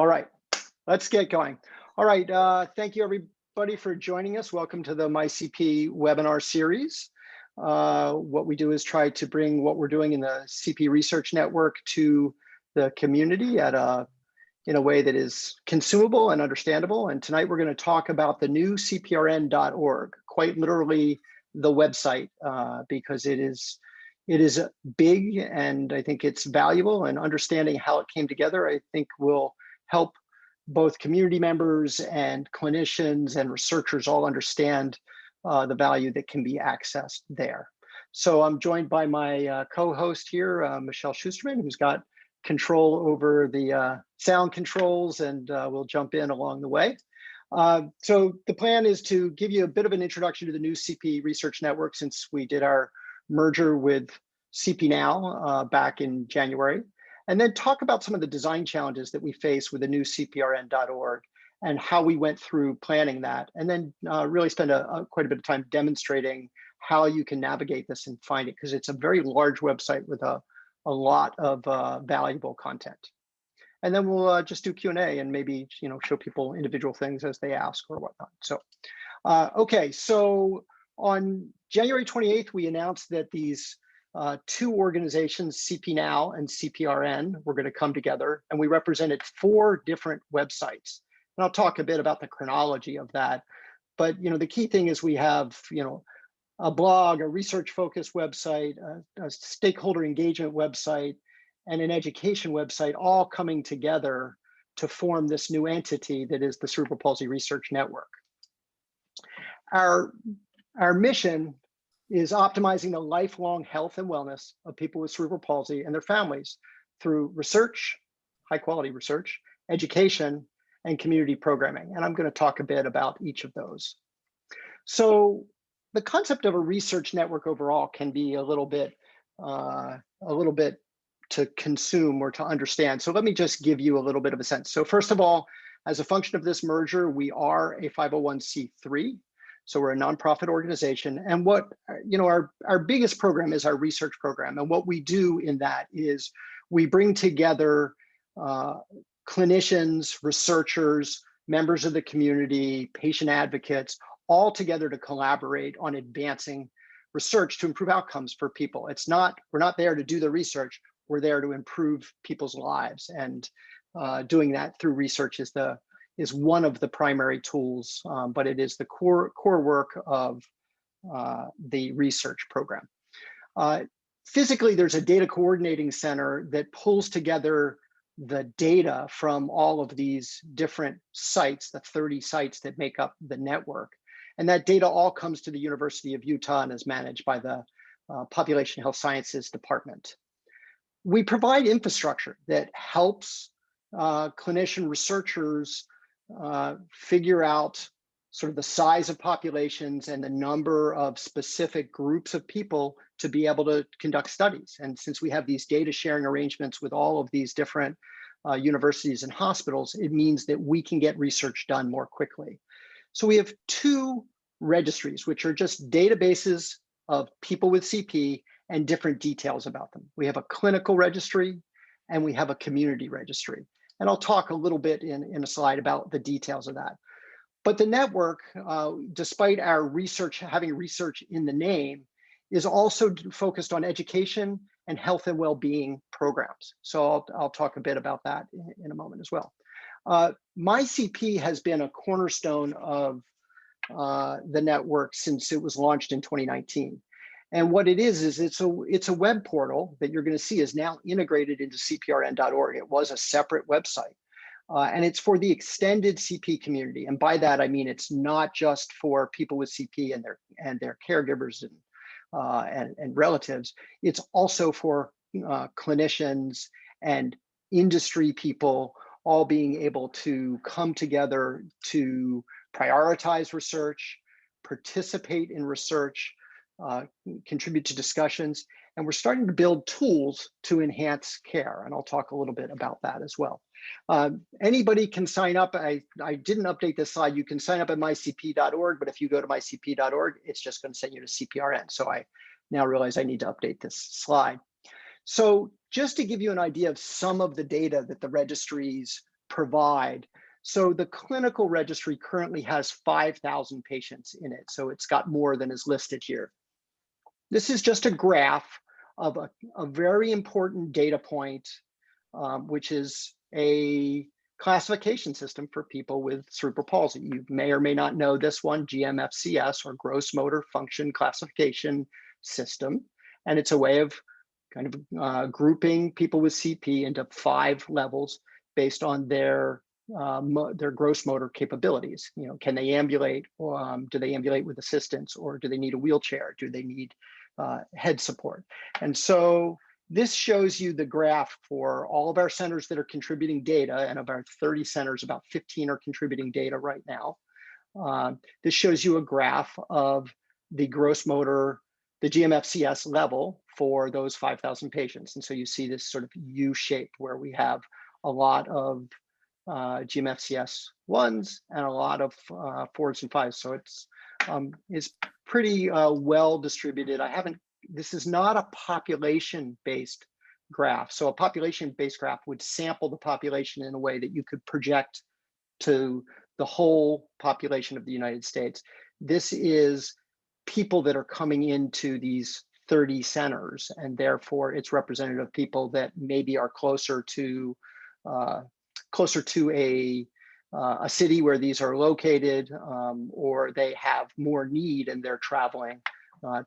All right, let's get going. All right, thank you everybody for joining us. Welcome to the MyCP webinar series. What we do is try to bring what we're doing in the CP Research Network to the community in a way that is consumable and understandable. And tonight we're going to talk about the new CPRN.org, quite literally the website, because it is big and I think it's valuable, and understanding how it came together, I think will help both community members and clinicians and researchers all understand the value that can be accessed there. So I'm joined by my co-host here, Michele Shusterman, who's got control over the sound controls, and we'll jump in along the way. So the plan is to give you a bit of an introduction to the new CP Research Network, since we did our merger with CP Now back in January, and then talk about some of the design challenges that we face with the new CPRN.org and how we went through planning that, and then really spend quite a bit of time demonstrating how you can navigate this and find it, because it's a very large website with a lot of valuable content. And then we'll just do Q&A and maybe show people individual things as they ask or whatnot. So, okay, so on January 28th, we announced that these two organizations, CP Now and CPRN, were going to come together, and we represented 4 different websites. And I'll talk a bit about the chronology of that. But the key thing is we have a blog, a research-focused website, a stakeholder engagement website, and an education website, all coming together to form this new entity that is the Cerebral Palsy Research Network. Our mission is optimizing the lifelong health and wellness of people with cerebral palsy and their families through research, high-quality research, education, and community programming. And I'm going to talk a bit about each of those. So the concept of a research network overall can be a little bit to consume or to understand. So let me just give you a little bit of a sense. So first of all, as a function of this merger, we are a 501c3. So we're a nonprofit organization. And what, our biggest program is our research program. And what we do in that is we bring together clinicians, researchers, members of the community, patient advocates, all together to collaborate on advancing research to improve outcomes for people. We're not there to do the research, we're there to improve people's lives. And doing that through research is one of the primary tools, but it is the core work of the research program. Physically, there's a data coordinating center that pulls together the data from all of these different sites, the 30 sites that make up the network. And that data all comes to the University of Utah and is managed by the Population Health Sciences Department. We provide infrastructure that helps clinician researchers figure out sort of the size of populations and the number of specific groups of people to be able to conduct studies. And since we have these data sharing arrangements with all of these different universities and hospitals, it means that we can get research done more quickly. So we have 2 registries, which are just databases of people with CP and different details about them. We have a clinical registry and we have a community registry. And I'll talk a little bit in a slide about the details of that. But the network, despite our research, having research in the name, is also focused on education and health and well-being programs. So I'll talk a bit about that in a moment as well. MyCP has been a cornerstone of the network since it was launched in 2019. And what it is it's a web portal that you're going to see is now integrated into CPRN.org. It was a separate website. And it's for the extended CP community. And by that, I mean, it's not just for people with CP and their caregivers and relatives. It's also for clinicians and industry people, all being able to come together to prioritize research, participate in research, contribute to discussions, and we're starting to build tools to enhance care. And I'll talk a little bit about that as well. Anybody can sign up. I didn't update this slide. You can sign up at mycp.org, but if you go to mycp.org, it's just going to send you to CPRN. So I now realize I need to update this slide. So just to give you an idea of some of the data that the registries provide. So the clinical registry currently has 5,000 patients in it. So it's got more than is listed here. This is just a graph of a very important data point, which is a classification system for people with cerebral palsy. You may or may not know this one, GMFCS, or Gross Motor Function Classification System. And it's a way of kind of grouping people with CP into 5 levels based on their gross motor capabilities. You know, can they ambulate? Do they ambulate with assistance, or do they need a wheelchair? Do they need head support? And so this shows you the graph for all of our centers that are contributing data, and of our 30 centers, about 15 are contributing data right now. This shows you a graph of the gross motor, the GMFCS level for those 5,000 patients. And so you see this sort of U shape where we have a lot of GMFCS 1s and a lot of 4s and 5s. So it's pretty well distributed. This is not a population-based graph. So a population-based graph would sample the population in a way that you could project to the whole population of the United States. This is people that are coming into these 30 centers, and therefore it's representative of people that maybe are closer to a city where these are located, or they have more need and they're traveling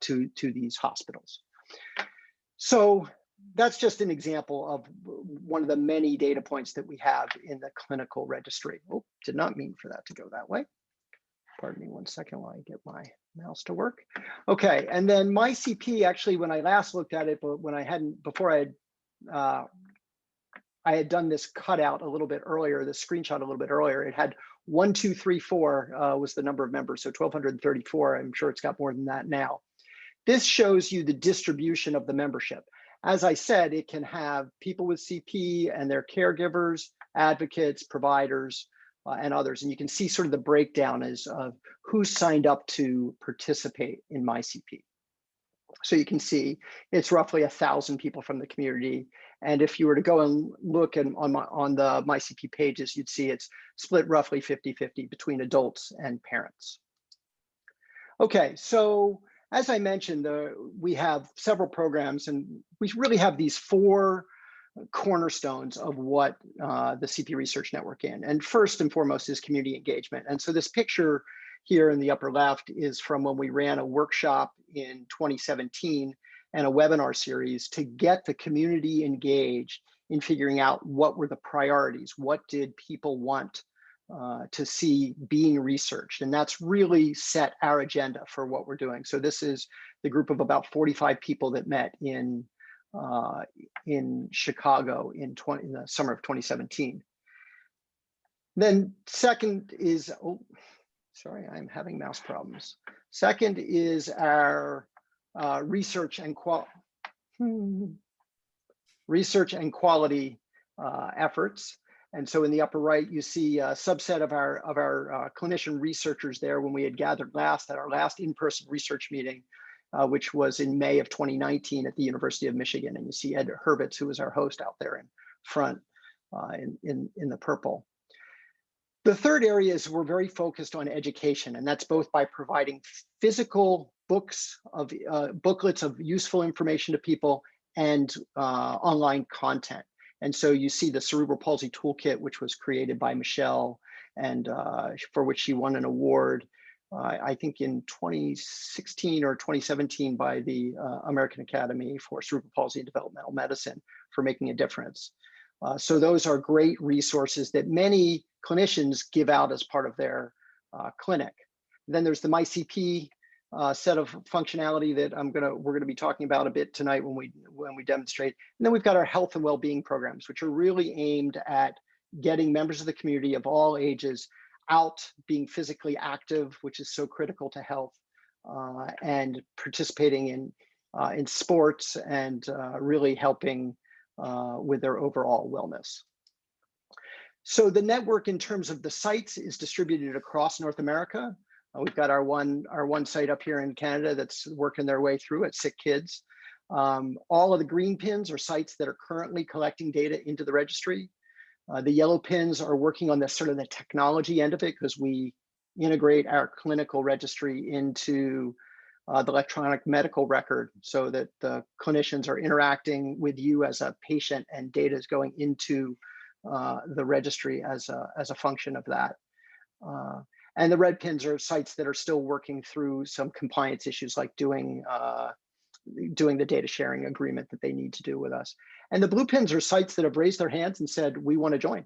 to these hospitals. So that's just an example of one of the many data points that we have in the clinical registry. Oh, did not mean for that to go that way. Pardon me 1 second while I get my mouse to work. Okay, and then MyCP, actually, when I last looked at it, but when I hadn't, before I had done this cutout a little bit earlier, the screenshot a little bit earlier, it had 1, 2, 3, 4 was the number of members, so 1,234. I'm sure it's got more than that now. This shows you the distribution of the membership. As I said, it can have people with CP and their caregivers, advocates, providers, and others. And you can see sort of the breakdown is of who signed up to participate in MyCP. So you can see it's roughly 1,000 people from the community. And if you were to go and look on the MyCP pages, you'd see it's split roughly 50-50 between adults and parents. Okay, so as I mentioned, we have several programs, and we really have these 4 cornerstones of what the CP Research Network is. And first and foremost is community engagement. And so this picture here in the upper left is from when we ran a workshop in 2017 and a webinar series to get the community engaged in figuring out what were the priorities, what did people want to see being researched. And that's really set our agenda for what we're doing. So this is the group of about 45 people that met in Chicago in the summer of 2017. Then second is, oh, sorry, I'm having mouse problems. Second is our research and quality efforts. And so in the upper right, you see a subset of our clinician researchers there when we had gathered last at our last in-person research meeting, which was in May of 2019 at the University of Michigan. And you see Ed Hurwitz, who was our host, out there in front in the purple. The third area is we're very focused on education, and that's both by providing physical books of booklets of useful information to people and online content. And so you see the Cerebral Palsy Toolkit, which was created by Michele, and for which she won an award, I think in 2016 or 2017 by the American Academy for Cerebral Palsy and Developmental Medicine for making a difference. So those are great resources that many clinicians give out as part of their clinic. Then there's the MyCP set of functionality that we're gonna be talking about a bit tonight when we demonstrate. And then we've got our health and well-being programs, which are really aimed at getting members of the community of all ages out, being physically active, which is so critical to health, and participating in sports and really helping with their overall wellness. So the network in terms of the sites is distributed across North America. We've got our one site up here in Canada that's working their way through at Sick Kids. All of the green pins are sites that are currently collecting data into the registry. The yellow pins are working on the sort of the technology end of it, because we integrate our clinical registry into the electronic medical record, so that the clinicians are interacting with you as a patient and data is going into the registry as a function of that. And the red pins are sites that are still working through some compliance issues, like doing the data sharing agreement that they need to do with us. And the blue pins are sites that have raised their hands and said, we want to join.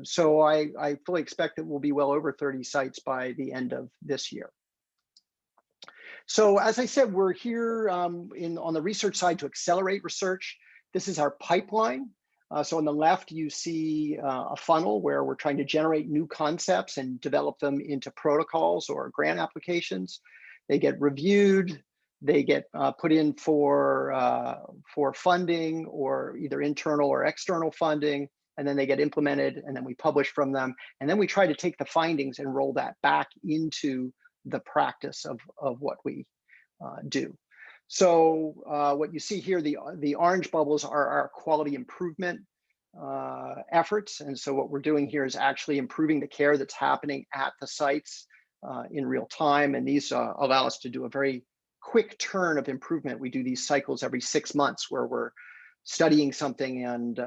So I fully expect that we'll be well over 30 sites by the end of this year. So as I said, we're here on the research side to accelerate research. This is our pipeline. So on the left, you see a funnel where we're trying to generate new concepts and develop them into protocols or grant applications. They get reviewed. They get put in for funding, or either internal or external funding, and then they get implemented, and then we publish from them. And then we try to take the findings and roll that back into the practice of what we do. So what you see here, the orange bubbles are our quality improvement efforts. And so what we're doing here is actually improving the care that's happening at the sites in real time. And these allow us to do a very quick turn of improvement. We do these cycles every 6 months where we're studying something and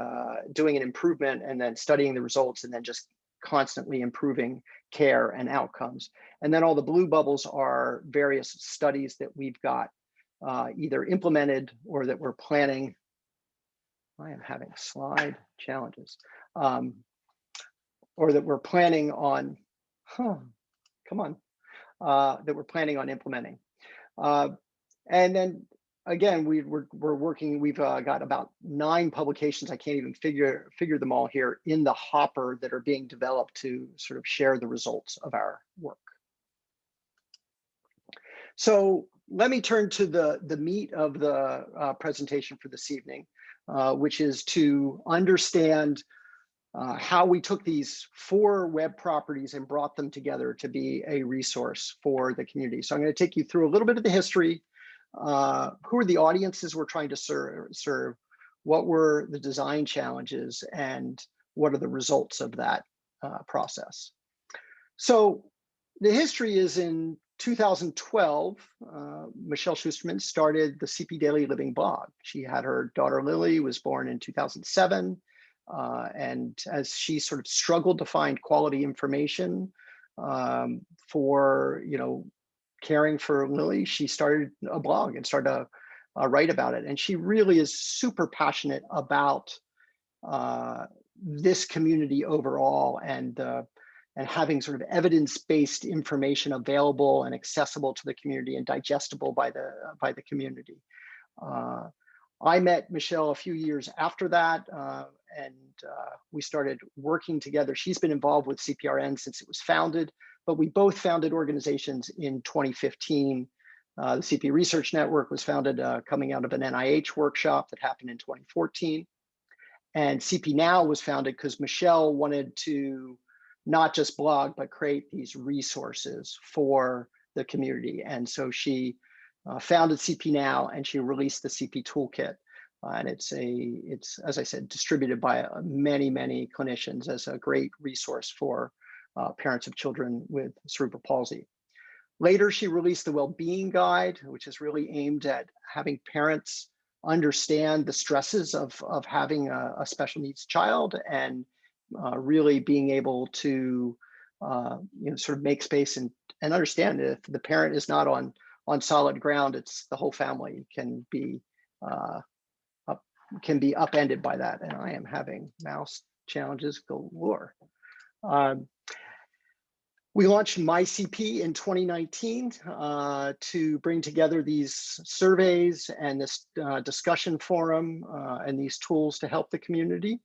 doing an improvement, and then studying the results, and then just constantly improving care and outcomes. And then all the blue bubbles are various studies that we've got either implemented or that we're planning. I am having slide challenges. Or that we're planning on, that we're planning on implementing. And then again, we're working, we've got about 9 publications. I can't even figure them all here in the hopper that are being developed to sort of share the results of our work. So let me turn to the meat of the presentation for this evening, which is to understand how we took these 4 web properties and brought them together to be a resource for the community. So I'm going to take you through a little bit of the history. Who are the audiences we're trying to serve? What were the design challenges, and what are the results of that process? So the history is in 2012, Michele Shusterman started the CP Daily Living blog. She had her daughter Lily, was born in 2007. And as she sort of struggled to find quality information for, caring for Lily, she started a blog and started to write about it. And she really is super passionate about this community overall, and having sort of evidence-based information available and accessible to the community and digestible by the community. I met Michele a few years after that, and we started working together. She's been involved with CPRN since it was founded, but we both founded organizations in 2015. The CP Research Network was founded coming out of an NIH workshop that happened in 2014. And CP Now was founded because Michele wanted to not just blog, but create these resources for the community. And so she founded CP Now, and she released the CP Toolkit. And it's, as I said, distributed by many, many clinicians as a great resource for parents of children with cerebral palsy. Later, she released the Wellbeing Guide, which is really aimed at having parents understand the stresses of having a special needs child, and really being able to sort of make space and understand that if the parent is not on solid ground, it's the whole family can be upended by that. And I am having mouse challenges galore. We launched MyCP in 2019 to bring together these surveys and this discussion forum and these tools to help the community.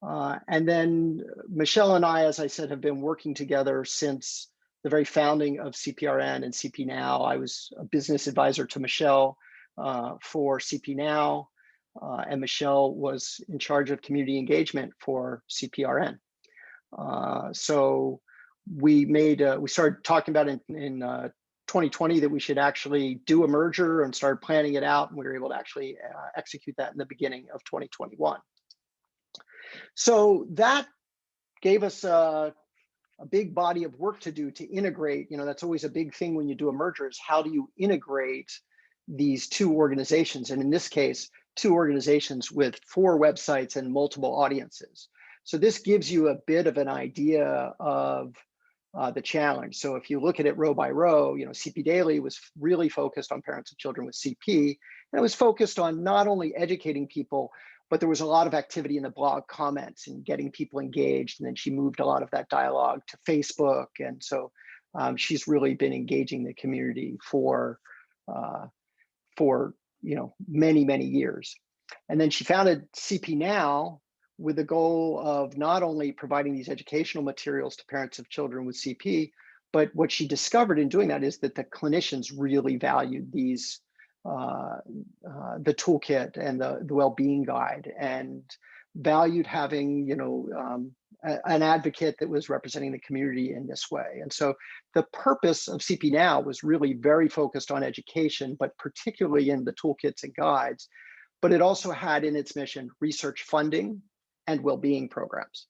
And then Michele and I, as I said, have been working together since the very founding of CPRN and CP Now. I was a business advisor to Michele for CP Now, and Michele was in charge of community engagement for CPRN. So we started talking about in 2020 that we should actually do a merger, and started planning it out, and we were able to actually execute that in the beginning of 2021. So that gave us a big body of work to do to integrate. That's always a big thing when you do a merger, is how do you integrate these two organizations? And in this case, two organizations with 4 websites and multiple audiences. So this gives you a bit of an idea of the challenge. So if you look at it row by row, CP Daily was really focused on parents of children with CP, and it was focused on not only educating people, but there was a lot of activity in the blog comments and getting people engaged. And then she moved a lot of that dialogue to Facebook. And so she's really been engaging the community for many, many years. And then she founded CP Now with the goal of not only providing these educational materials to parents of children with CP, but what she discovered in doing that is that the clinicians really valued these, the toolkit and the well-being guide, and valued having, an advocate that was representing the community in this way. And so the purpose of CP Now was really very focused on education, but particularly in the toolkits and guides. But it also had in its mission research funding and well-being programs.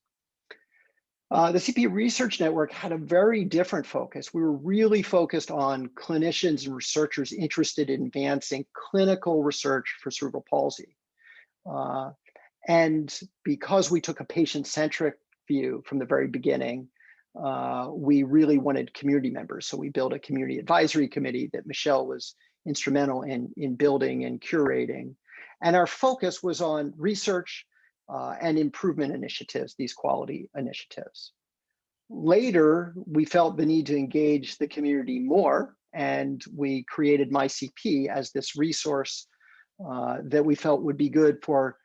The CP Research Network had a very different focus. We were really focused on clinicians and researchers interested in advancing clinical research for cerebral palsy. And because we took a patient-centric view from the very beginning, we really wanted community members. So we built a community advisory committee that Michele was instrumental in building and curating. And our focus was on research and improvement initiatives, these quality initiatives. Later, we felt the need to engage the community more, and we created MyCP as this resource that we felt would be good for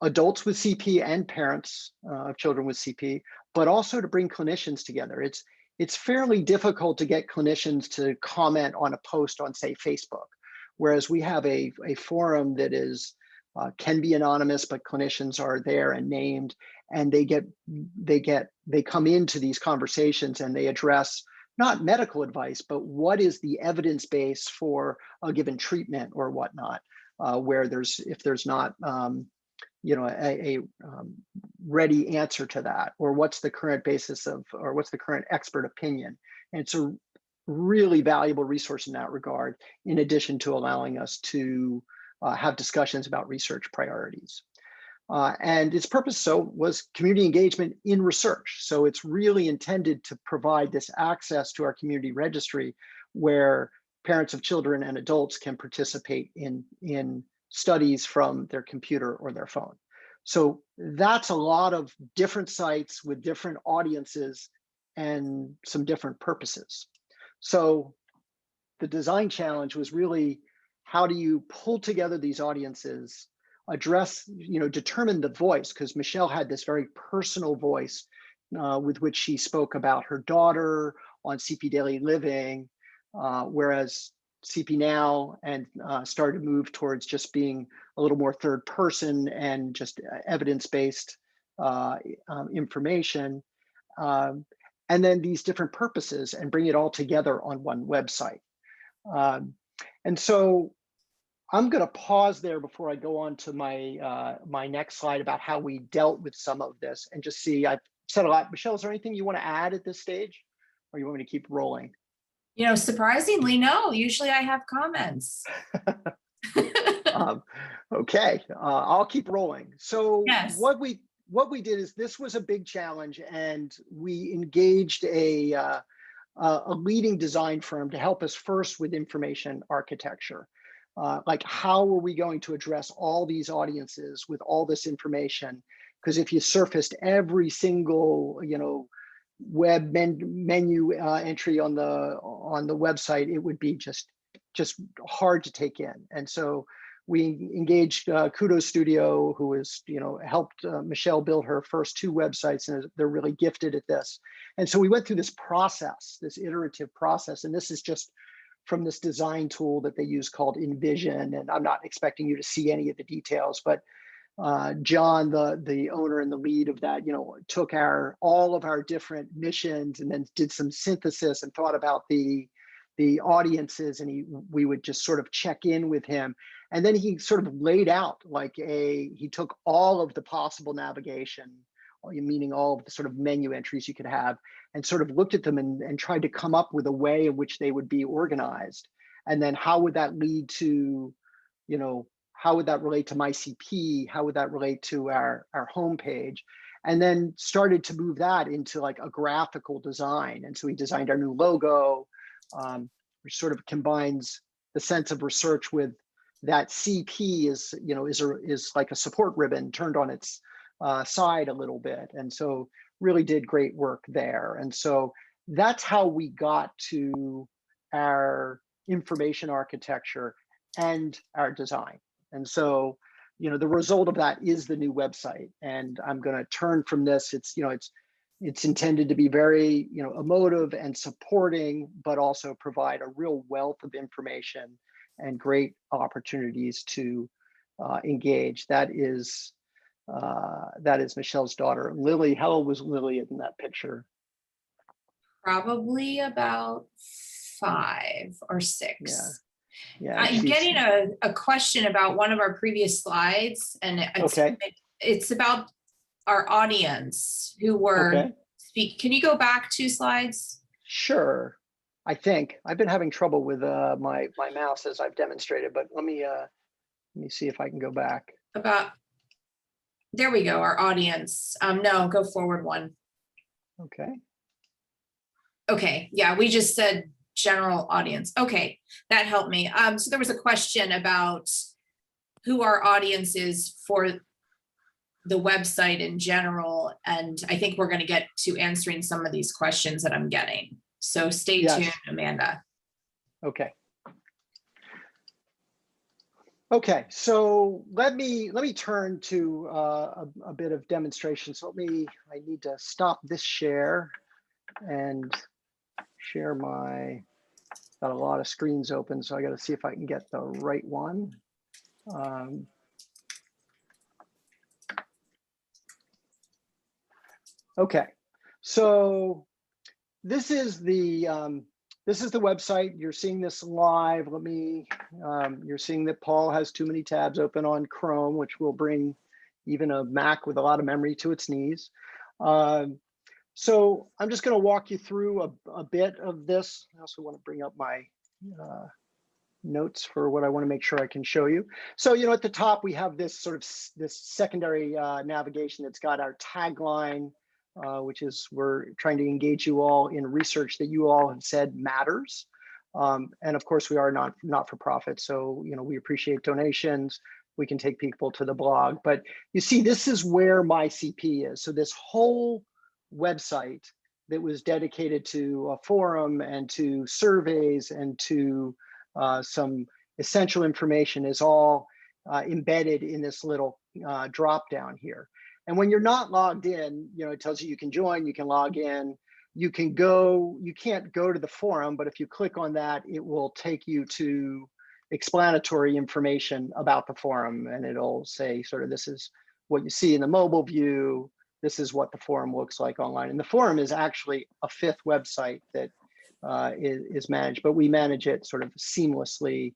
adults with CP and parents of children with CP, but also to bring clinicians together. It's fairly difficult to get clinicians to comment on a post on, say, Facebook, whereas we have a forum that is can be anonymous, but clinicians are there and named, and they come into these conversations and they address not medical advice, but what is the evidence base for a given treatment or whatnot, where if there's not a ready answer to that, or what's the current basis of, or what's the current expert opinion. And it's a really valuable resource in that regard, in addition to allowing us to have discussions about research priorities. And its purpose was community engagement in research. So it's really intended to provide this access to our community registry, where parents of children and adults can participate in studies from their computer or their phone. So that's a lot of different sites with different audiences and some different purposes. So the design challenge was really, how do you pull together these audiences, address, determine the voice, because Michele had this very personal voice with which she spoke about her daughter on CP Daily Living, whereas CP Now and started to move towards just being a little more third person and just evidence-based information, and then these different purposes, and bring it all together on one website. And so I'm going to pause there before I go on to my next slide about how we dealt with some of this, and just see, I've said a lot. Michele, is there anything you want to add at this stage, or you want me to keep rolling? Surprisingly, no. Usually I have comments. Okay, I'll keep rolling. So yes. What we did is, this was a big challenge, and we engaged a leading design firm to help us first with information architecture. Like, how are we going to address all these audiences with all this information? Because if you surfaced every single, web menu entry on the website, it would be just hard to take in. And so we engaged Kudos Studio, who has helped Michele build her first 2 websites, and they're really gifted at this. And so we went through this process, this iterative process, and this is just from this design tool that they use called Envision. And I'm not expecting you to see any of the details, but John, the owner and the lead of that, took all of our different missions and then did some synthesis and thought about the the audiences, and we would just sort of check in with him. And then he sort of laid out like he took all of the possible navigation, meaning all of the sort of menu entries you could have, and sort of looked at them and tried to come up with a way in which they would be organized. And then how would that lead to, how would that relate to MyCP? How would that relate to our homepage? And then started to move that into like a graphical design. And so we designed our new logo, which sort of combines the sense of research with that CP is like a support ribbon turned on its side a little bit. And so really did great work there. And so that's how we got to our information architecture and our design. And so, the result of that is the new website. And I'm going to turn from this. It's intended to be very, emotive and supporting, but also provide a real wealth of information and great opportunities to engage. That is Michele's daughter, Lily. How old was Lily in that picture? Probably about 5 or 6. Yeah. I'm getting a question about one of our previous slides, and it's about our audience who were speak. Can you go back 2 slides? Sure. I think I've been having trouble with my mouse as I've demonstrated, but let me see if I can go back. There we go. Our audience. No, go forward 1. Okay. Yeah, we just said general audience. Okay, that helped me. So there was a question about who our audience is for the website in general, and I think we're going to get to answering some of these questions that I'm getting. So stay tuned, Amanda. Okay, so let me turn to a bit of demonstration. So I need to stop this share and share got a lot of screens open, so I got to see if I can get the right one. Okay, so this is the website. You're seeing this live. You're seeing that Paul has too many tabs open on Chrome, which will bring even a Mac with a lot of memory to its knees. So I'm just going to walk you through a bit of this. I also want to bring up my notes for what I want to make sure I can show you. So, at the top, we have this secondary navigation that's got our tagline, which is we're trying to engage you all in research that you all have said matters. And of course, we are not for profit. So, we appreciate donations. We can take people to the blog. But you see, this is where MyCP is. So this whole website that was dedicated to a forum and to surveys and to some essential information is all embedded in this little drop down here. And when you're not logged in, it tells you can join, you can log in, you can't go to the forum, but if you click on that, it will take you to explanatory information about the forum, and it'll say sort of this is what you see in the mobile view. This is what the forum looks like online. And the forum is actually a 5th website that is managed, but we manage it sort of seamlessly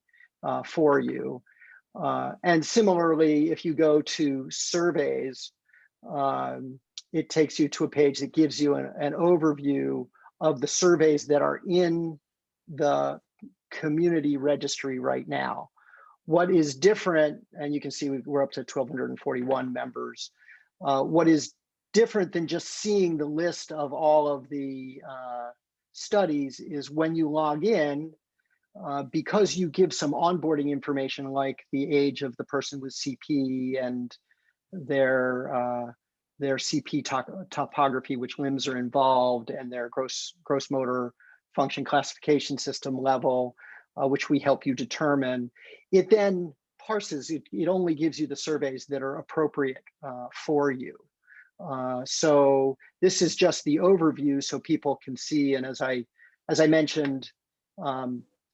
for you. And similarly, if you go to surveys, it takes you to a page that gives you an overview of the surveys that are in the community registry right now. What is different, and you can see we're up to 1,241 members. What is different than just seeing the list of all of the studies is when you log in, because you give some onboarding information like the age of the person with CP and their CP topography, which limbs are involved, and their gross motor function classification system level, which we help you determine. It then parses, it only gives you the surveys that are appropriate for you. So this is just the overview so people can see. And as I mentioned,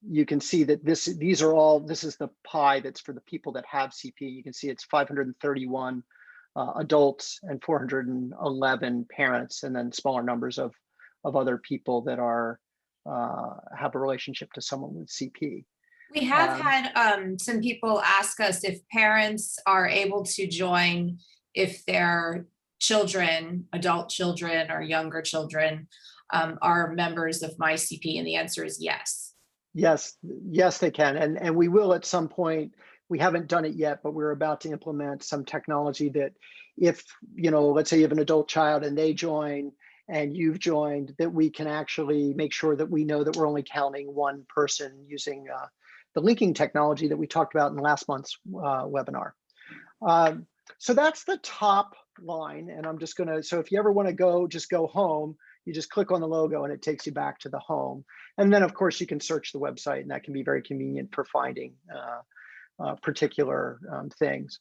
you can see that this is the pie that's for the people that have CP. You can see it's 531 adults and 411 parents, and then smaller numbers of other people that are have a relationship to someone with CP. We have had some people ask us if parents are able to join if their children, adult children or younger children, are members of MyCP, and the answer is yes. Yes, they can. And we will at some point. We haven't done it yet, but we're about to implement some technology that if, let's say you have an adult child and they join and you've joined, that we can actually make sure that we know that we're only counting one person using the linking technology that we talked about in last month's webinar. So that's the top line. And I'm just gonna, so if you ever wanna just go home, you just click on the logo and it takes you back to the home. And then of course you can search the website, and that can be very convenient for finding particular things.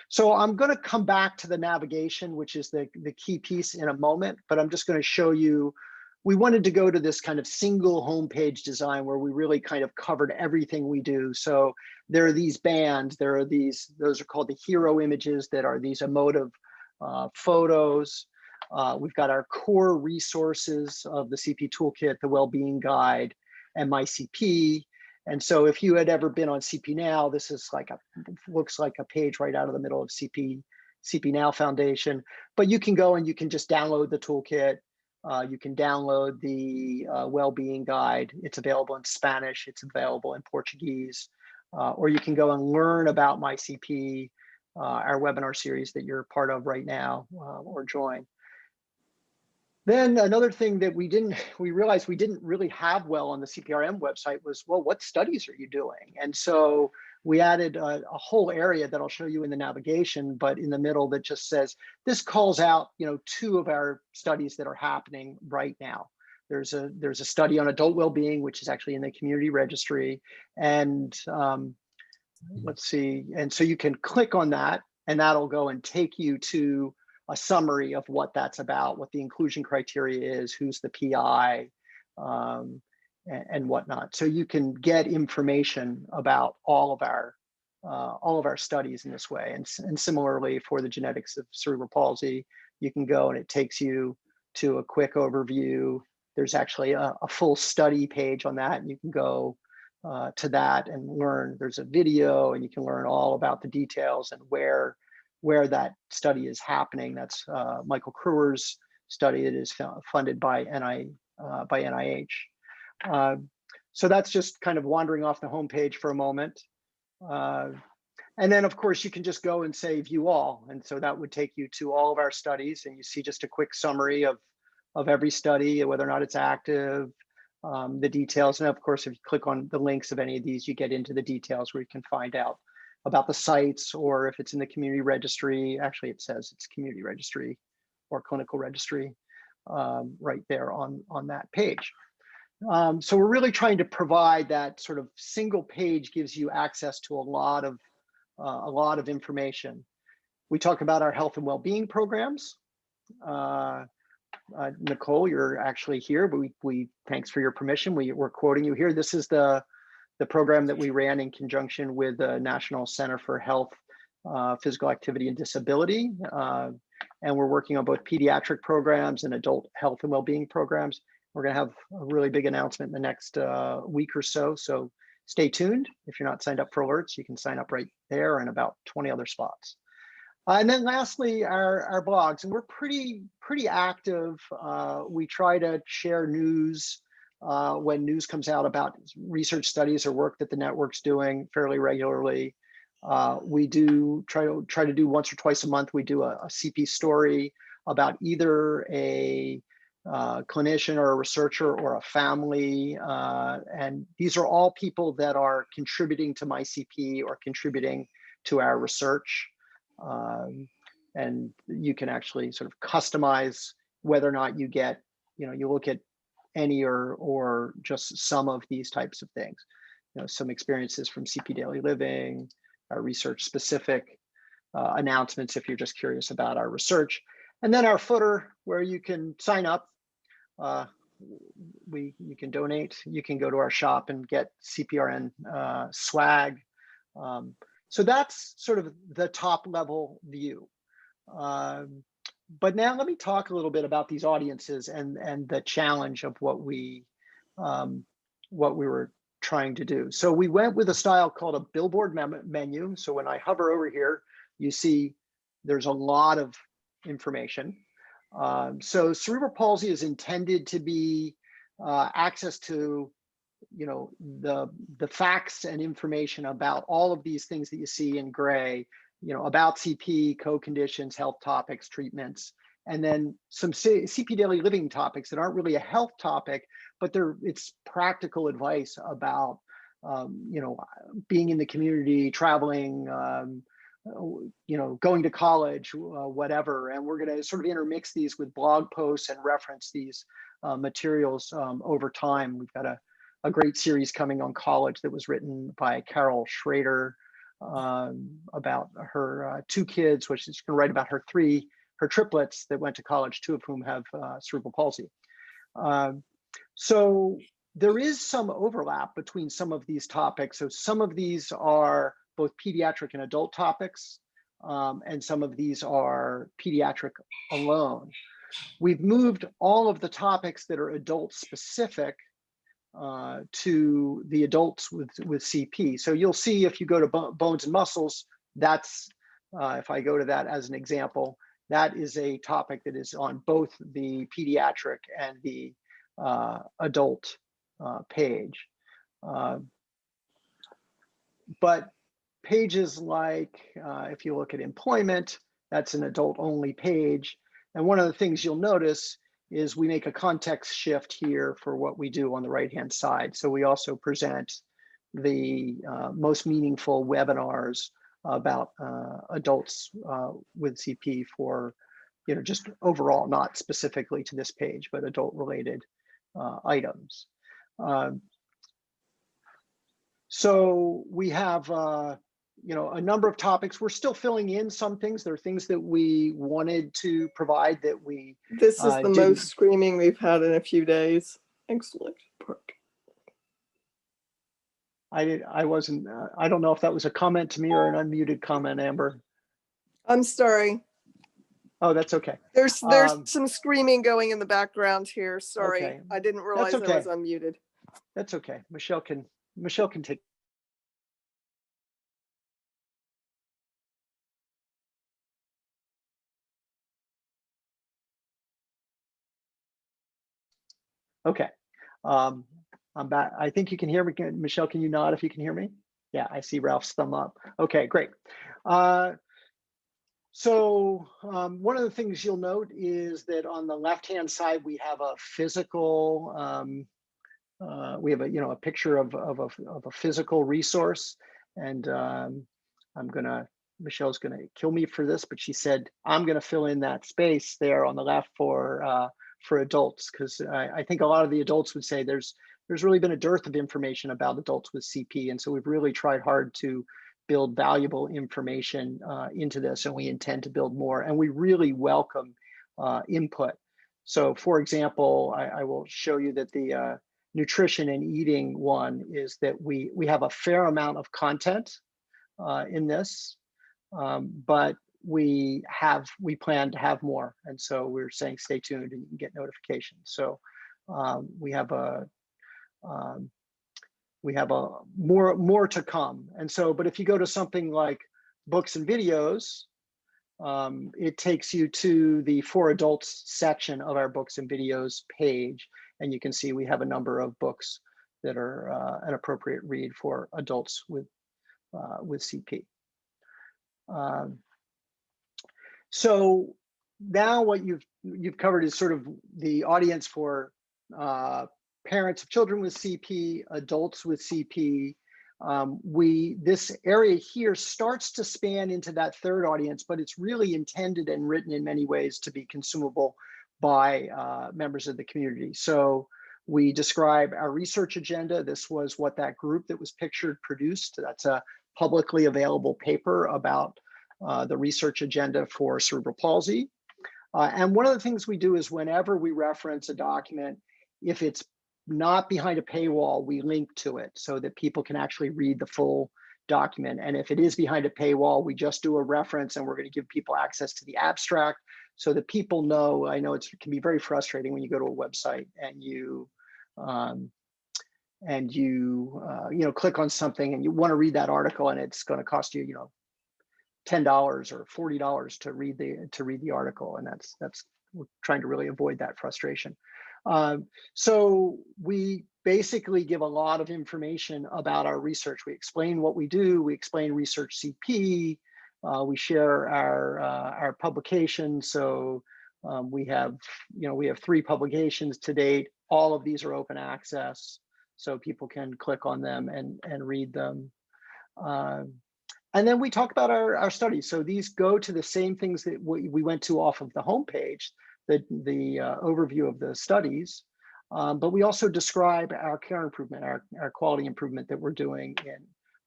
So I'm going to come back to the navigation, which is the key piece, in a moment, but I'm just going to show you, we wanted to go to this kind of single homepage design where we really kind of covered everything we do. So there are these bands, those are called the hero images, that are these emotive photos. We've got our core resources of the CP Toolkit, the Wellbeing Guide, and MyCP. And so if you had ever been on CP Now, this is looks like a page right out of the middle of CP Now Foundation. But you can go and you can just download the toolkit. You can download the Wellbeing Guide. It's available in Spanish. It's available in Portuguese. Or you can go and learn about MyCP, our webinar series that you're part of right now, or join. Then another thing that we realized we didn't really have well on the CPRN website was, well, what studies are you doing? And so we added a whole area that I'll show you in the navigation, but in the middle that just says, this calls out, 2 of our studies that are happening right now. There's a study on adult well-being, which is actually in the community registry. And let's see, and so you can click on that and that'll go and take you to a summary of what that's about, what the inclusion criteria is, who's the PI, and whatnot. So you can get information about all of our studies in this way. And similarly for the genetics of cerebral palsy, you can go and it takes you to a quick overview. There's actually a full study page on that, and you can go to that and learn. There's a video, and you can learn all about the details and where that study is happening. That's Michael Kruer's study that is funded by NIH. So that's just kind of wandering off the homepage for a moment. And then of course you can just go and say view all. And so that would take you to all of our studies, and you see just a quick summary of every study, whether or not it's active, the details. And of course, if you click on the links of any of these, you get into the details where you can find out about the sites, or if it's in the community registry. Actually, it says it's community registry or clinical registry right there on that page. So we're really trying to provide that sort of single page gives you access to a lot of information. We talk about our health and well-being programs. Nicole, you're actually here, but we thanks for your permission. We're quoting you here. This is the program that we ran in conjunction with the National Center for Health, Physical Activity and Disability. And we're working on both pediatric programs and adult health and well-being programs. We're gonna have a really big announcement in the next week or so. So stay tuned. If you're not signed up for alerts, you can sign up right there and about 20 other spots. And then lastly, our blogs, and we're pretty active. We try to share news when news comes out about research studies or work that the network's doing fairly regularly. We do try to do once or twice a month, we do a CP story about either a clinician or a researcher or a family. And these are all people that are contributing to MyCP or contributing to our research. And you can actually sort of customize whether or not you get, you look at any or just some of these types of things. Some experiences from CP Daily Living, our research specific announcements if you're just curious about our research. And then our footer where you can sign up. You can donate, you can go to our shop and get CPRN swag. So that's sort of the top level view. But now let me talk a little bit about these audiences and the challenge of what we what we were trying to do. So we went with a style called a Billboard Menu. So when I hover over here, you see there's a lot of information. So cerebral palsy is intended to be access to, you know, the facts and information about all of these things that you see in gray, you know, about CP, co-conditions, health topics, treatments, and then some CP daily living topics that aren't really a health topic, but it's practical advice about, you know, being in the community, traveling, you know, going to college, whatever. And we're going to sort of intermix these with blog posts and reference these materials over time. We've got a great series coming on college that was written by Carol Schrader about her 2 kids, which she's going to write about her triplets that went to college, 2 of whom have cerebral palsy. So there is some overlap between some of these topics. So some of these are both pediatric and adult topics, and some of these are pediatric alone. We've moved all of the topics that are adult specific to the adults with CP. So you'll see if you go to bones and muscles, that's, if I go to that as an example, that is a topic that is on both the pediatric and the adult page. But pages like, if you look at employment, that's an adult only page. And one of the things you'll notice is we make a context shift here for what we do on the right-hand side. So we also present the most meaningful webinars about adults with CP for, you know, just overall, not specifically to this page, but adult-related items. So we have, you know, a number of topics. We're still filling in some things. There are things that we wanted to provide that we This is the most screaming we've had in a few days. Excellent. I wasn't, I don't know if that was a comment to me or an unmuted comment, Amber. I'm sorry. Oh, that's okay. There's some screaming going in the background here. Sorry. Okay. I didn't realize I was unmuted. That's okay. Michele can take. Okay, I'm back. I think you can hear me. Michele, can you nod if you can hear me? Yeah, I see Ralph's thumb up. Okay, great. So one of the things you'll note is that on the left-hand side, we have a physical, we have a picture of a physical resource. And Michele's gonna kill me for this, but she said, I'm gonna fill in that space there on the left for adults, because I think a lot of the adults would say there's really been a dearth of information about adults with CP. And so we've really tried hard to build valuable information into this, and we intend to build more. And we really welcome input. So for example, I will show you that the nutrition and eating one is that we have a fair amount of content in this, but we plan to have more, and so we're saying stay tuned and you can get notifications. So we have more to come. And so, but if you go to something like books and videos, it takes you to the for adults section of our books and videos page, and you can see we have a number of books that are an appropriate read for adults with CP. So now what you've covered is sort of the audience for parents of children with CP, adults with CP. This area here starts to span into that third audience, but it's really intended and written in many ways to be consumable by members of the community. So we describe our research agenda. This was what that group that was pictured produced. That's a publicly available paper about the research agenda for cerebral palsy. And one of the things we do is whenever we reference a document, if it's not behind a paywall, we link to it so that people can actually read the full document. And if it is behind a paywall, we just do a reference, and we're going to give people access to the abstract so that people know. I know it can be very frustrating when you go to a website and you and you click on something and you want to read that article, and it's going to cost you $10 or $40 to read the article, and that's we're trying to really avoid that frustration. So we basically give a lot of information about our research. We explain what we do. We explain Research CP. We share our publications. So we have 3 publications to date. All of these are open access, so people can click on them and read them. And then we talk about our studies. So these go to the same things that we went to off of the homepage, the overview of the studies, but we also describe our care improvement, our quality improvement that we're doing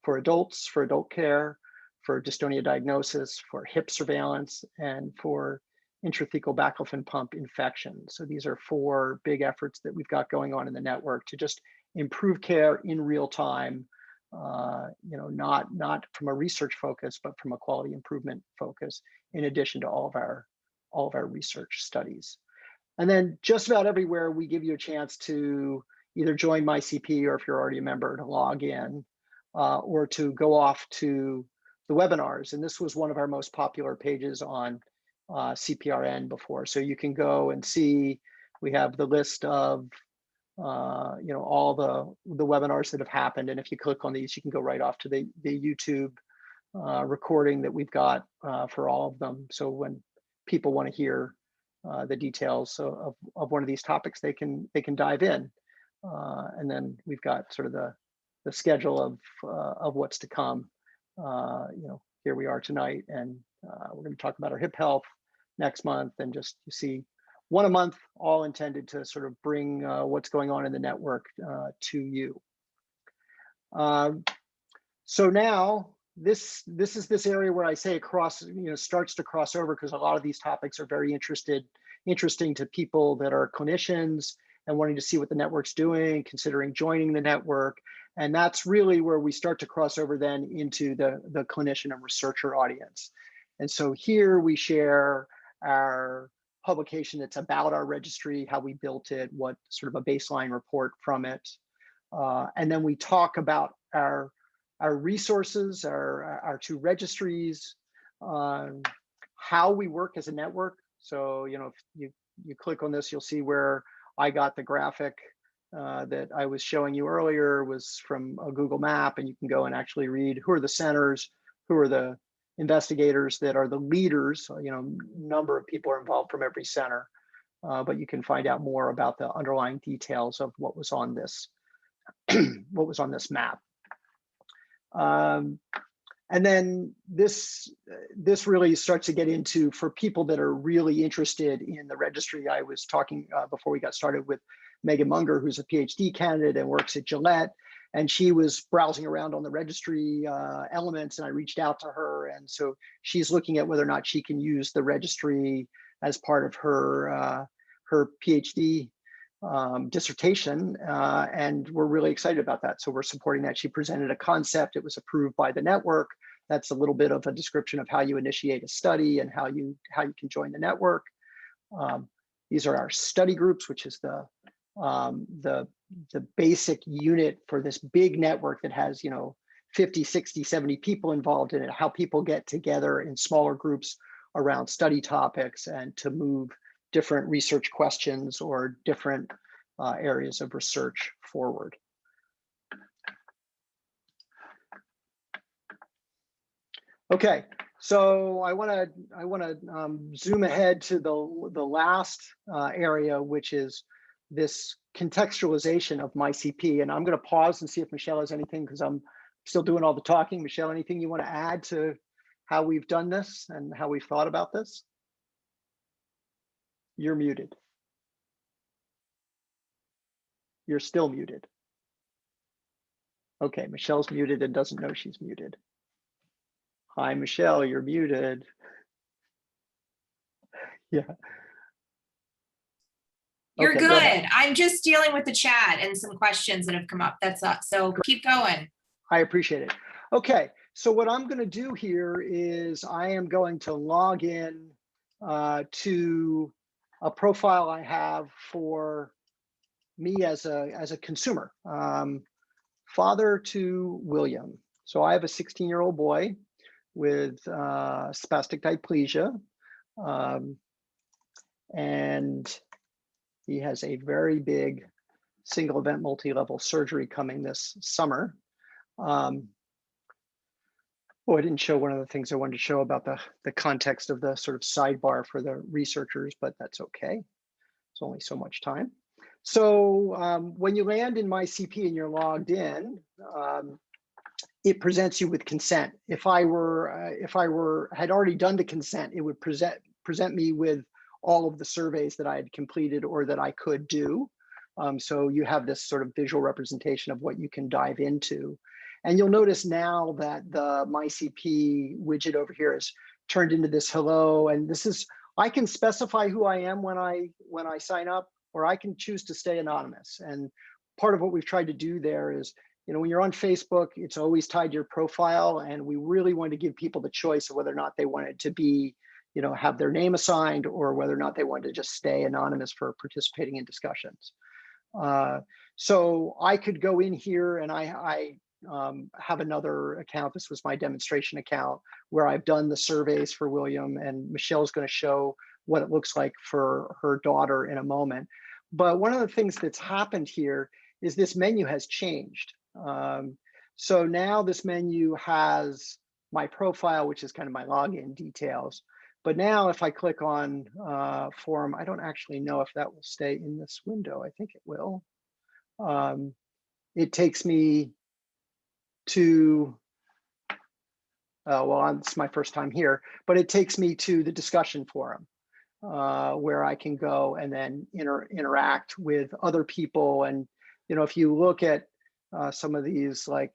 for adults, for adult care, for dystonia diagnosis, for hip surveillance, and for intrathecal baclofen pump infection. So these are 4 big efforts that we've got going on in the network to just improve care in real time, not from a research focus, but from a quality improvement focus, in addition to all of our research studies. And then just about everywhere, we give you a chance to either join MyCP, or if you're already a member, to log in, or to go off to the webinars. And this was one of our most popular pages on CPRN before. So you can go and see, we have the list of all the webinars that have happened. And if you click on these, you can go right off to the YouTube recording that we've got for all of them. So when people want to hear the details of one of these topics, they can dive in. And then we've got sort of the schedule of what's to come. Here we are tonight, and we're going to talk about our hip health next month, and just you see one a month, all intended to sort of bring what's going on in the network to you. So now this is this area where I say starts to cross over, because a lot of these topics are very interesting to people that are clinicians and wanting to see what the network's doing, considering joining the network. And that's really where we start to cross over then into the clinician and researcher audience. And so here we share our publication that's about our registry, how we built it, what sort of a baseline report from it. And then we talk about our resources, our 2 registries, how we work as a network. So, if you click on this, you'll see where I got the graphic that I was showing you earlier was from a Google map, and you can go and actually read who are the centers, who are the investigators that are the leaders. Number of people are involved from every center, but you can find out more about the underlying details of what was on this map. And then this really starts to get into, for people that are really interested in the registry. I was talking before we got started with Megan Munger, who's a PhD candidate and works at Gillette, and she was browsing around on the registry elements, and I reached out to her, and so she's looking at whether or not she can use the registry as part of her PhD dissertation, and we're really excited about that. So we're supporting that. She presented a concept. It was approved by the network. That's a little bit of a description of how you initiate a study and how you can join the network. These are our study groups, which is the basic unit for this big network that has 50, 60, 70 people involved in it. How people get together in smaller groups around study topics and to move different research questions or different areas of research forward. Okay, so I want to zoom ahead to the last area, which is this contextualization of MyCP. And I'm going to pause and see if Michele has anything, because I'm still doing all the talking. Michele, anything you want to add to how we've done this and how we've thought about this? You're muted. You're still muted. Okay, Michelle's muted and doesn't know she's muted. Hi, Michele, you're muted. Yeah. You're Okay, good. go ahead. I'm just dealing with the chat and some questions that have come up. That's so keep going. I appreciate it. Okay, so what I'm going to do here is I am going to log in to a profile I have for me as a consumer, father to William. So I have a 16-year-old boy with spastic diplegia, and he has a very big single event multi-level surgery coming this summer. Oh, I didn't show one of the things I wanted to show about the context of the sort of sidebar for the researchers, but that's okay. It's only so much time. So when you land in MyCP and you're logged in, it presents you with consent. If I had already done the consent, it would present me with all of the surveys that I had completed or that I could do. So you have this sort of visual representation of what you can dive into. And you'll notice now that the MyCP widget over here is turned into this hello. And this is, I can specify who I am when I sign up, or I can choose to stay anonymous. And part of what we've tried to do there is, you know, when you're on Facebook, it's always tied to your profile. And we really want to give people the choice of whether or not they wanted to be, you know, have their name assigned, or whether or not they wanted to just stay anonymous for participating in discussions. So I could go in here and I have another account. This was my demonstration account where I've done the surveys for William, and Michelle's going to show what it looks like for her daughter in a moment. But one of the things that's happened here is this menu has changed. So now this menu has my profile, which is kind of my login details. But now if I click on form, I don't actually know if that will stay in this window. I think it will. It takes me to, well, it's my first time here, but it takes me to the discussion forum where I can go and then interact with other people. And, you know, if you look at some of these, like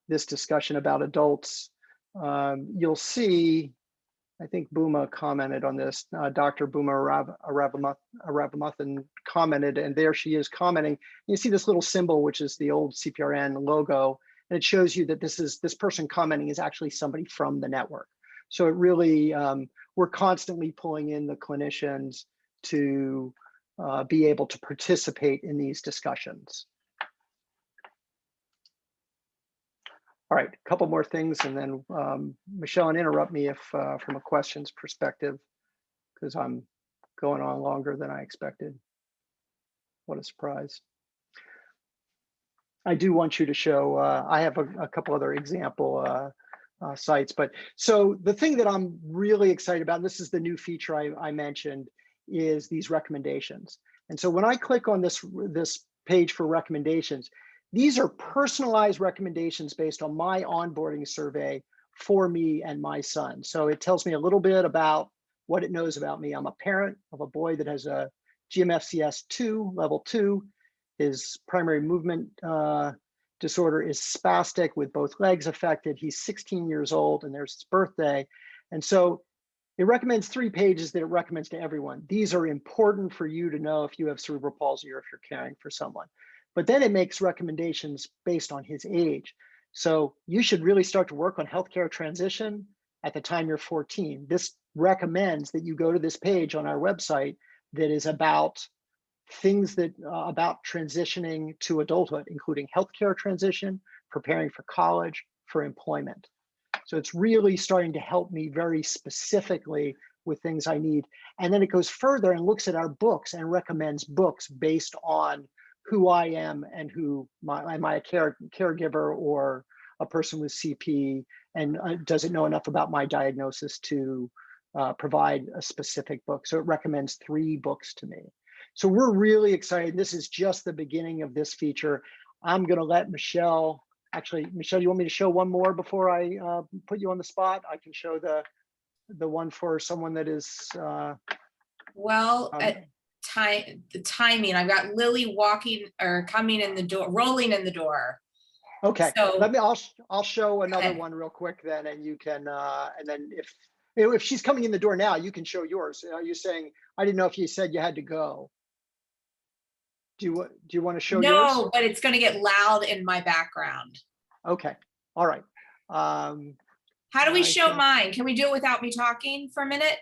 this discussion about adults, you'll see, I think Booma commented on this, Dr. Booma Arabamathan commented, and there she is commenting. You see this little symbol, which is the old CPRN logo, and it shows you that this person commenting is actually somebody from the network. So it really, we're constantly pulling in the clinicians to be able to participate in these discussions. All right, a couple more things, and then Michele, and interrupt me if from a questions perspective, because I'm going on longer than I expected. What a surprise. I do want you to show, I have a couple other example sites, but so the thing that I'm really excited about, and this is the new feature I mentioned, is these recommendations. And so when I click on this page for recommendations, these are personalized recommendations based on my onboarding survey for me and my son. So it tells me a little bit about what it knows about me. I'm a parent of a boy that has a GMFCS2, level 2. His primary movement disorder is spastic with both legs affected. He's 16 years old and there's his birthday. And so it recommends 3 pages that it recommends to everyone. These are important for you to know if you have cerebral palsy or if you're caring for someone. But then it makes recommendations based on his age. So you should really start to work on healthcare transition at the time you're 14. This recommends that you go to this page on our website that is about things that about transitioning to adulthood, including healthcare transition, preparing for college, for employment. So it's really starting to help me very specifically with things I need. And then it goes further and looks at our books and recommends books based on who I am and who am I a caregiver or a person with CP, and does it know enough about my diagnosis to provide a specific book. So it recommends 3 books to me. So we're really excited. This is just the beginning of this feature. I'm gonna let Michele, actually, Michele, you want me to show one more before I put you on the spot? I can show the one for someone that is. Well, the timing, I've got Lily walking or coming in the door, rolling in the door. Okay, so I'll show another one real quick then, and you can and then if she's coming in the door now, you can show yours. Are you saying, I didn't know if you said you had to go. Do you want to show yours? No, but it's going to get loud in my background. Okay, all right. How do we show mine? Can we do it without me talking for a minute?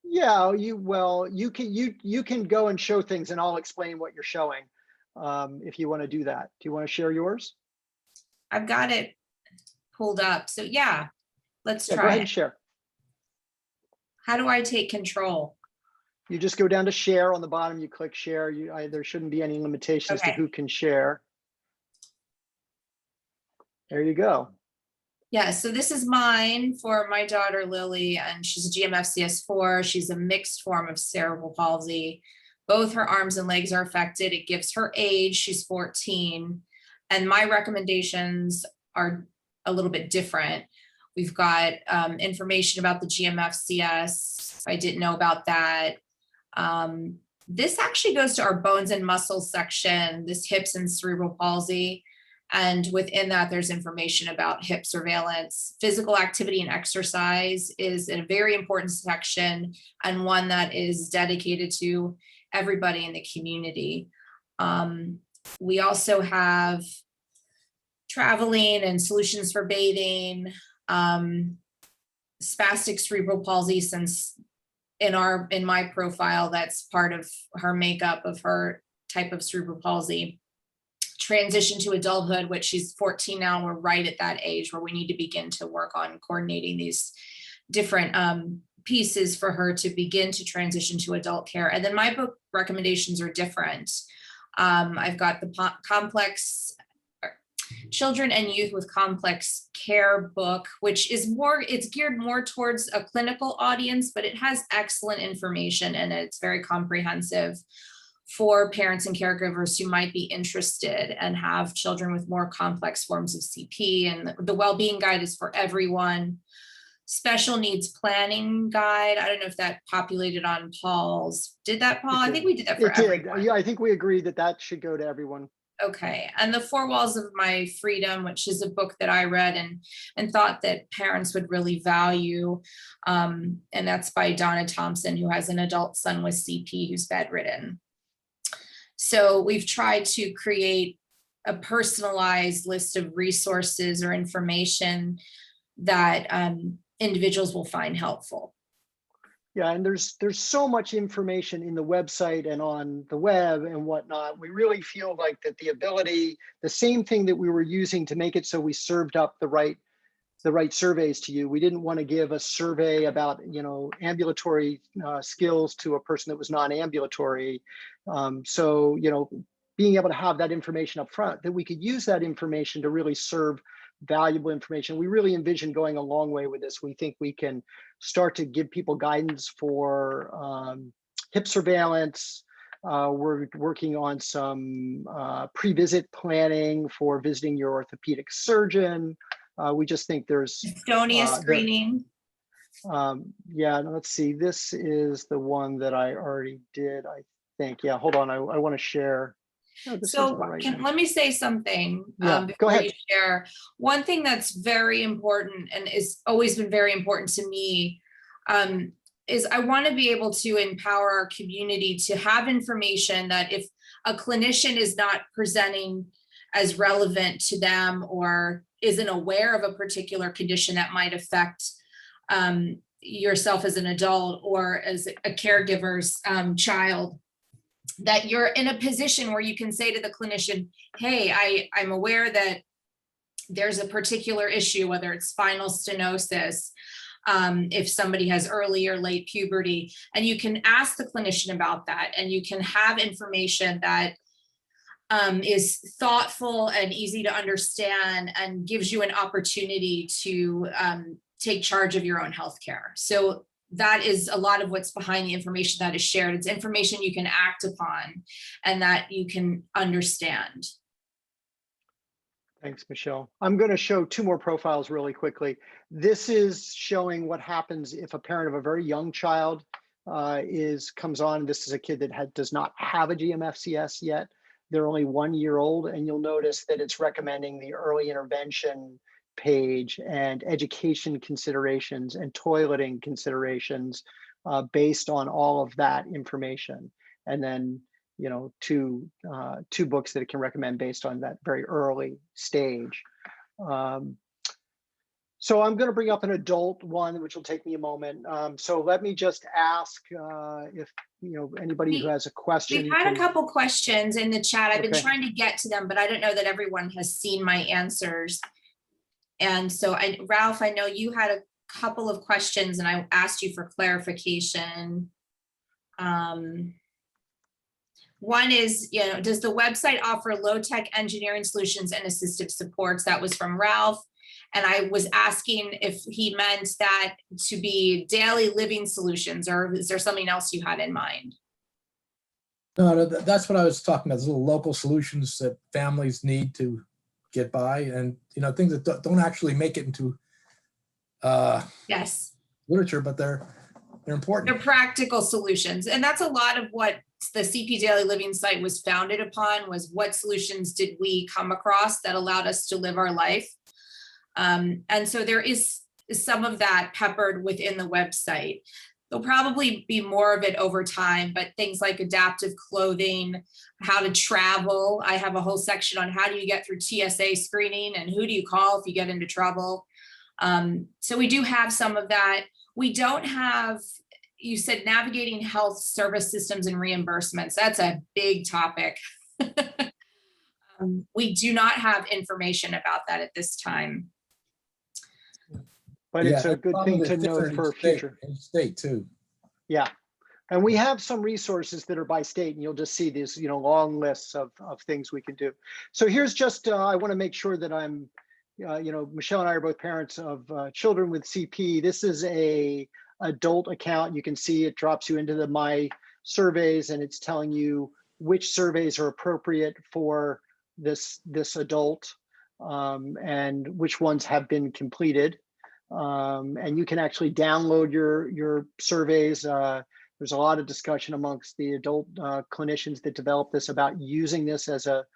Yeah, you can go and show things, and I'll explain what you're showing if you want to do that. Do you want to share yours? I've got it pulled up. So yeah, let's Yeah, go try ahead it. and share. How do I take control? You just go down to share on the bottom. You click share. There shouldn't be any limitations to Okay. who can share. There you go. Yeah, so this is mine for my daughter Lily, and she's a GMFCS4. She's a mixed form of cerebral palsy. Both her arms and legs are affected. It gives her age. She's 14. And my recommendations are a little bit different. We've got information about the GMFCS. I didn't know about that. This actually goes to our bones and muscles section, this hips and cerebral palsy. And within that, there's information about hip surveillance. Physical activity and exercise is a very important section, and one that is dedicated to everybody in the community. We also have traveling and solutions for bathing, spastic cerebral palsy, since in my profile, that's part of her makeup of her type of cerebral palsy. Transition to adulthood, which she's 14 now. We're right at that age where we need to begin to work on coordinating these different pieces for her to begin to transition to adult care. And then my book recommendations are different. I've got the complex children and youth with complex care book, which is it's geared more towards a clinical audience, but it has excellent information and it's very comprehensive for parents and caregivers who might be interested and have children with more complex forms of CP. And the well-being guide is for everyone. Special needs planning guide. I don't know if that populated on Paul's. Did that, Paul? I think we did that for everyone. Yeah, I think we agreed that should go to everyone. Okay. And The Four Walls of My Freedom, which is a book that I read and thought that parents would really value. And that's by Donna Thompson, who has an adult son with CP who's bedridden. So we've tried to create a personalized list of resources or information that individuals will find helpful. Yeah, and there's so much information in the website and on the web and whatnot. We really feel like that the same thing that we were using to make it so we served up the right surveys to you. We didn't want to give a survey about, ambulatory skills to a person that was non-ambulatory. So, being able to have that information up front, that we could use that information to really serve valuable information. We really envision going a long way with this. We think we can start to give people guidance for hip surveillance. We're working on some pre-visit planning for visiting your orthopedic surgeon. We just think there's dystonia screening. Yeah, let's see. This is the one that I already did, I think. Yeah, hold on. I want to share. No, so let me say something before go ahead. You share. One thing that's very important and is always been very important to me is I want to be able to empower our community to have information that if a clinician is not presenting as relevant to them or isn't aware of a particular condition that might affect yourself as an adult or as a caregiver's child, that you're in a position where you can say to the clinician, hey, I'm aware that there's a particular issue, whether it's spinal stenosis, if somebody has early or late puberty, and you can ask the clinician about that, and you can have information that is thoughtful and easy to understand and gives you an opportunity to take charge of your own healthcare. So that is a lot of what's behind the information that is shared. It's information you can act upon and that you can understand. Thanks, Michelle. I'm going to show two more profiles really quickly. This is showing what happens if a parent of a very young child comes on. This is a kid that does not have a GMFCS yet. They're only 1 year old, and you'll notice that it's recommending the early intervention page and education considerations and toileting considerations based on all of that information. And then, two books that it can recommend based on that very early stage. So I'm going to bring up an adult one, which will take me a moment. So let me just ask if anybody who has a question. We've had a couple questions in the chat. I've been Okay. trying to get to them, but I don't know that everyone has seen my answers. And so Ralph, I know you had a couple of questions and I asked you for clarification. One is, does the website offer low-tech engineering solutions and assistive supports? That was from Ralph. And I was asking if he meant that to be daily living solutions, or is there something else you had in mind? No, that's what I was talking about, those little local solutions that families need to get by, and things that don't actually make it into yes, literature, but they're important. They're practical solutions. And that's a lot of what the CP Daily Living site was founded upon, was what solutions did we come across that allowed us to live our life. And so there is some of that peppered within the website. There'll probably be more of it over time, but things like adaptive clothing, how to travel. I have a whole section on how do you get through TSA screening and who do you call if you get into trouble. So we do have some of that. We don't have, you said navigating health service systems and reimbursements. That's a big topic. We do not have information about that at this time. But it's a good thing to know for future. State too. Yeah. And we have some resources that are by state, and you'll just see these, long lists of things we can do. So here's just, I want to make sure that I'm, Michele and I are both parents of children with CP. This is a adult account. You can see it drops you into the My Surveys, and it's telling you which surveys are appropriate for this adult and which ones have been completed. And you can actually download your surveys. There's a lot of discussion amongst the adult clinicians that develop this about using this as a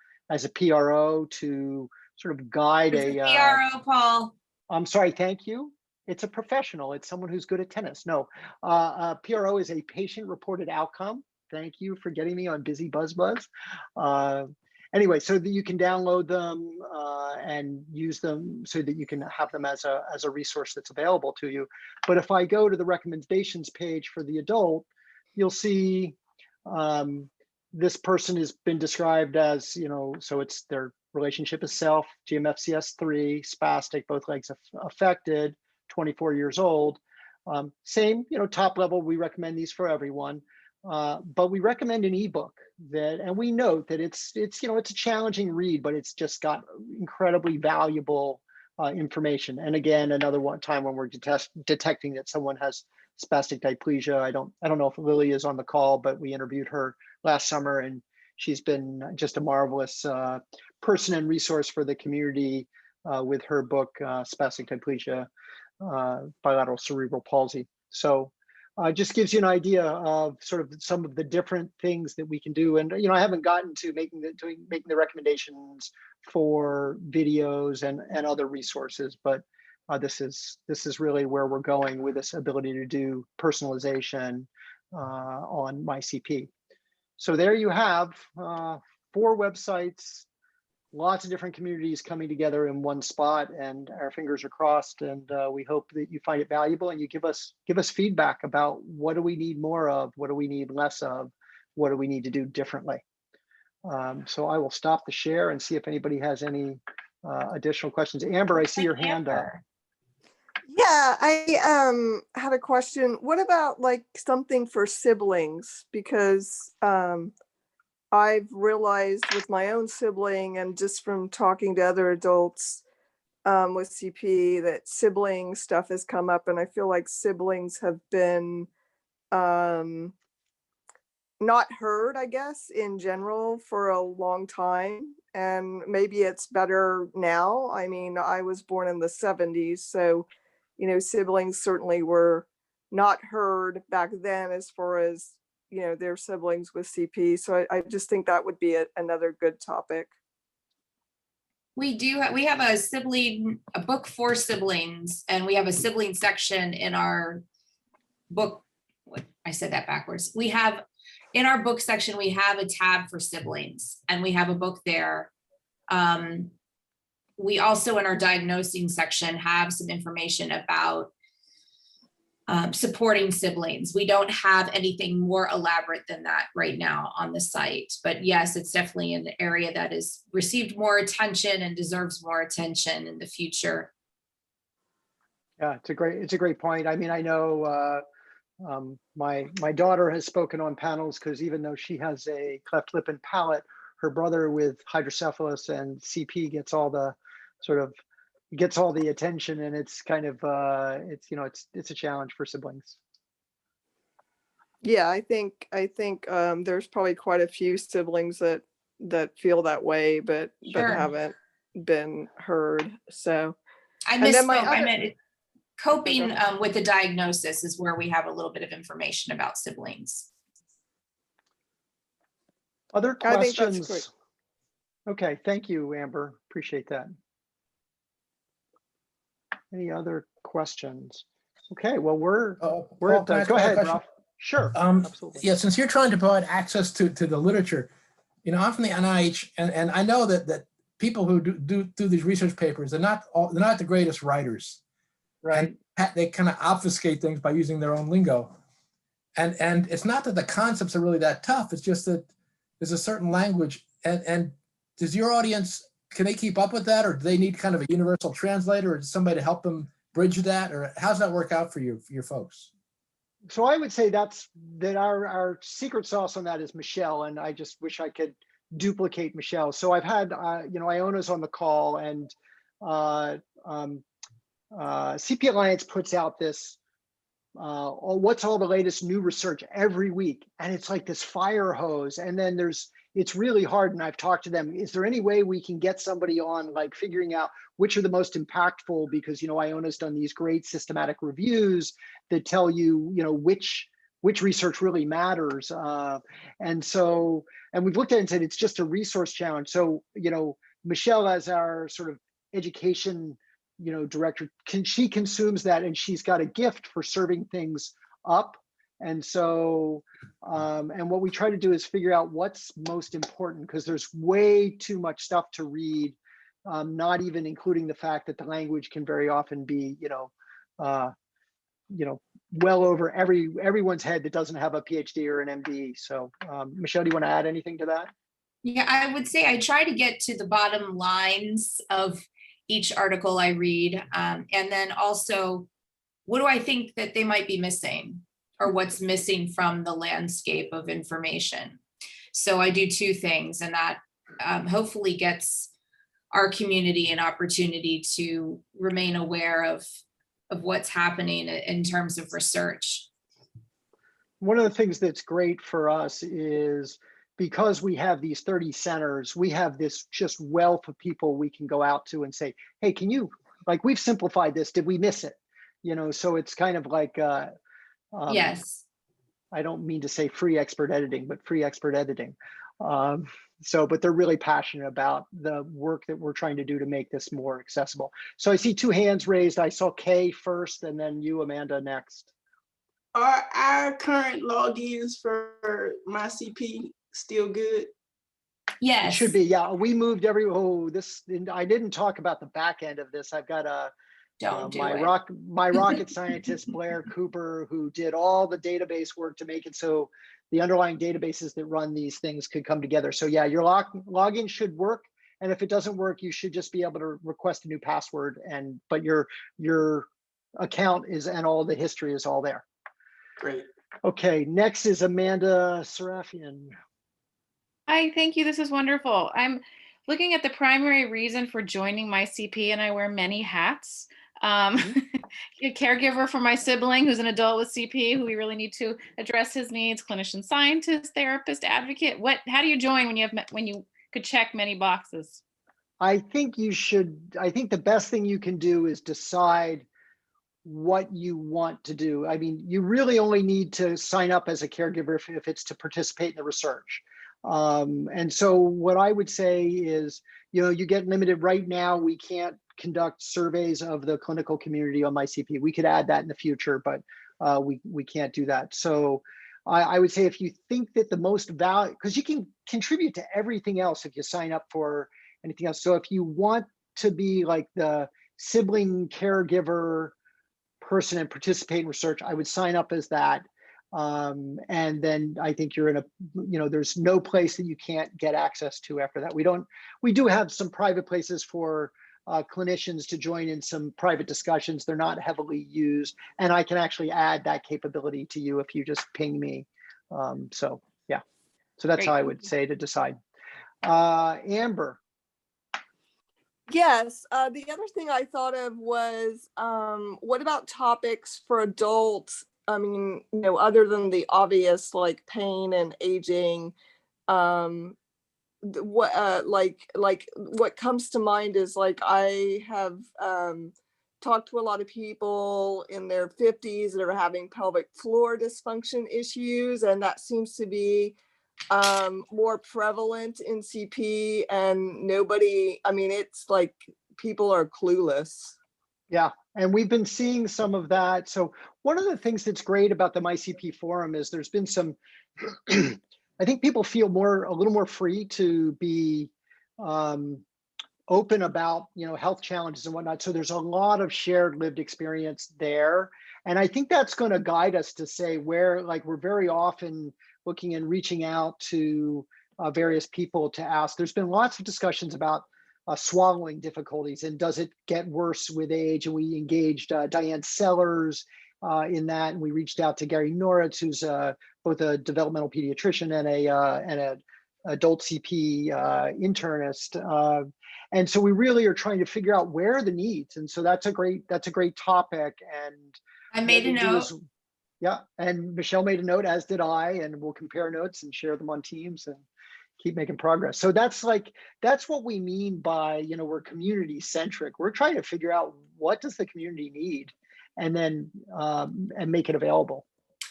PRO to sort of guide a PRO, Paul. I'm sorry, thank you. It's a professional. It's someone who's good at tennis. No, PRO is a patient-reported outcome. Thank you for getting me on Busy Buzz. Anyway, so that you can download them and use them so that you can have them as a resource that's available to you. But if I go to the recommendations page for the adult, you'll see this person has been described as, so it's their relationship is self, GMFCS3, spastic, both legs affected, 24 years old. Same, top level, we recommend these for everyone. But we recommend an ebook and we note that it's a challenging read, but it's just got incredibly valuable information. And again, another time when we're detecting that someone has spastic diplegia. I don't know if Lily is on the call, but we interviewed her last summer, and she's been just a marvelous person and resource for the community with her book, Spastic Diplegia, Bilateral Cerebral Palsy. So just gives you an idea of sort of some of the different things that we can do. And I haven't gotten to making the recommendations for videos and other resources, but this is really where we're going with this ability to do personalization on MyCP. So there you have 4 websites, lots of different communities coming together in one spot, and our fingers are crossed, and we hope that you find it valuable and you give us feedback about what do we need more of, what do we need less of, what do we need to do differently. So I will stop the share and see if anybody has any additional questions. Amber, I see your hand up. Yeah, I had a question. What about like something for siblings? Because I've realized with my own sibling and just from talking to other adults with CP that sibling stuff has come up, and I feel like siblings have been not heard, I guess, in general for a long time. And maybe it's better now. I mean, I was born in the 70s, so, siblings certainly were not heard back then as far as, their siblings with CP. So I just think that would be another good topic. We have a book for siblings, and we have a sibling section in our book. I said that backwards. We have in our book section, we have a tab for siblings, and we have a book there. we also in our diagnosing section have some information about supporting siblings. We don't have anything more elaborate than that right now on the site, but yes, it's definitely an area that has received more attention and deserves more attention in the future. Yeah, it's a great point. I mean, I know my daughter has spoken on panels because even though she has a cleft lip and palate, her brother with hydrocephalus and CP gets all the attention, and it's kind of it's a challenge for siblings. Yeah, I think there's probably quite a few siblings that feel that way, but Sure. haven't been heard. So I And then my misspoke. I other- meant coping Okay. with the diagnosis is where we have a little bit of information about siblings. Other I think that's questions? great. Okay, thank you, Amber. Appreciate that. Any other questions? Okay, well, we're Paul, at can I the, ask go another ahead, question? Ralph. Sure, Um, absolutely. Yeah, since you're trying to provide access to the literature, I'm from the NIH, and I know that people who do these research papers, they're not the greatest writers. Right. And they kind of obfuscate things by using their own lingo. And it's not that the concepts are really that tough. It's just that there's a certain language. And does your audience, can they keep up with that, or do they need kind of a universal translator or somebody to help them bridge that, or how's that work out for your folks? So I would say that our secret sauce on that is Michele, and I just wish I could duplicate Michele. So I've had Iona's on the call, and CP Alliance puts out this what's all the latest new research every week, and it's like this fire hose. And then it's really hard, and I've talked to them, is there any way we can get somebody on like figuring out which are the most impactful, because Iona's done these great systematic reviews that tell you which research really matters, and we've looked at it and said it's just a resource challenge. So Michele, as our sort of education director, she consumes that, and she's got a gift for serving things up. And so and what we try to do is figure out what's most important, because there's way too much stuff to read, not even including the fact that the language can very often be well over everyone's head that doesn't have a PhD or an MD. So Michele, do you want to add anything to that? Yeah, I would say I try to get to the bottom lines of each article I read. And then also, what do I think that they might be missing, or what's missing from the landscape of information? So I do two things, and that hopefully gets our community an opportunity to remain aware of what's happening in terms of research. One of the things that's great for us is, because we have these 30 centers, we have this just wealth of people we can go out to and say, hey, can you, like, we've simplified this, did we miss it? So it's kind of like, Yes. I don't mean to say free expert editing, but free expert editing. But they're really passionate about the work that we're trying to do to make this more accessible. So I see two hands raised. I saw Kay first, and then you, Amanda, next. Are our current logins for MyCP still good? Yes. It should be, yeah. We moved I didn't talk about the back end of this. I've got my rocket scientist, Blair Cooper, who did all the database work to make it so the underlying databases that run these things could come together. So yeah, your login should work. And if it doesn't work, you should just be able to request a new password, but your account and all the history is all there. Great. Okay, next is Amanda Serafian. Hi, thank you. This is wonderful. I'm looking at the primary reason for joining MyCP, and I wear many hats. A caregiver for my sibling who's an adult with CP, who we really need to address his needs, clinician scientist, therapist, advocate. How do you join when you could check many boxes? I think the best thing you can do is decide what you want to do. I mean, you really only need to sign up as a caregiver if it's to participate in the research. And so what I would say is, you get limited right now. We can't conduct surveys of the clinical community on MyCP. We could add that in the future, but we can't do that. So I would say, if you think that the most value, because you can contribute to everything else if you sign up for anything else. So if you want to be like the sibling caregiver person and participate in research, I would sign up as that. And then I think you're in a, there's no place that you can't get access to after that. We do have some private places for clinicians to join in some private discussions. They're not heavily used, and I can actually add that capability to you if you just ping me. So yeah, so that's Great. how I would say to decide. Amber. Yes, the other thing I thought of was, what about topics for adults? I mean, other than the obvious like pain and aging, what comes to mind is like I have talked to a lot of people in their 50s that are having pelvic floor dysfunction issues, and that seems to be more prevalent in CP, and it's like people are clueless. Yeah, and we've been seeing some of that. So one of the things that's great about the MyCP forum is there's been some, I think people feel a little more free to be open about, health challenges and whatnot. So there's a lot of shared lived experience there. And I think that's going to guide us to say where, like, we're very often looking and reaching out to various people to ask. There's been lots of discussions about swallowing difficulties and does it get worse with age? And we engaged Diane Sellers in that, and we reached out to Gary Noritz, who's both a developmental pediatrician and a adult CP internist. And so we really are trying to figure out where are the needs. And so that's a great topic. And I made a note. Yeah, and Michele made a note, as did I, and we'll compare notes and share them on Teams and keep making progress. So that's what we mean by, we're community centric. We're trying to figure out what does the community need, and then and make it available.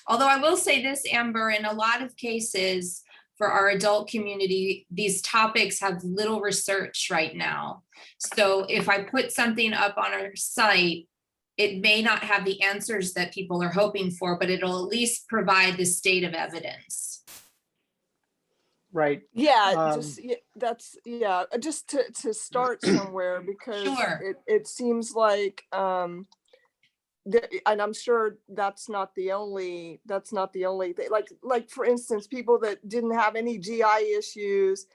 Although I will say this, Amber, in a lot of cases for our adult community, these topics have little research right now. So if I put something up on our site, it may not have the answers that people are hoping for, but it'll at least provide the state of evidence. Right. Yeah, just to start somewhere, because Sure. it seems like, and I'm sure that's not the only thing. Like for instance, people that didn't have any GI issues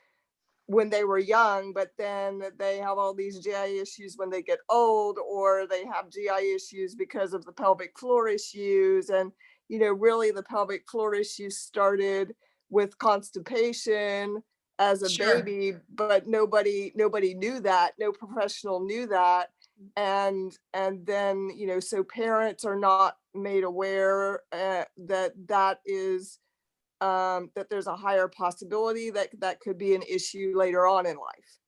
when they were young, but then they have all these GI issues when they get old, or they have GI issues because of the pelvic floor issues. And, really the pelvic floor issues started with constipation as a Sure. baby, but nobody knew that, no professional knew that. And then, so parents are not made aware that is, that there's a higher possibility that could be an issue later on in life.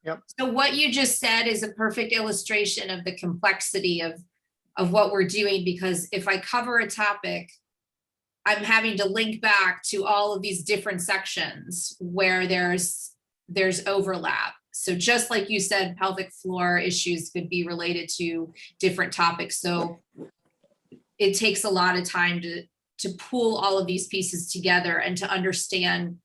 Yep. So what you just said is a perfect illustration of the complexity of what we're doing, because if I cover a topic, I'm having to link back to all of these different sections where there's overlap. So just like you said, pelvic floor issues could be related to different topics. So it takes a lot of time to pull all of these pieces together and to understand,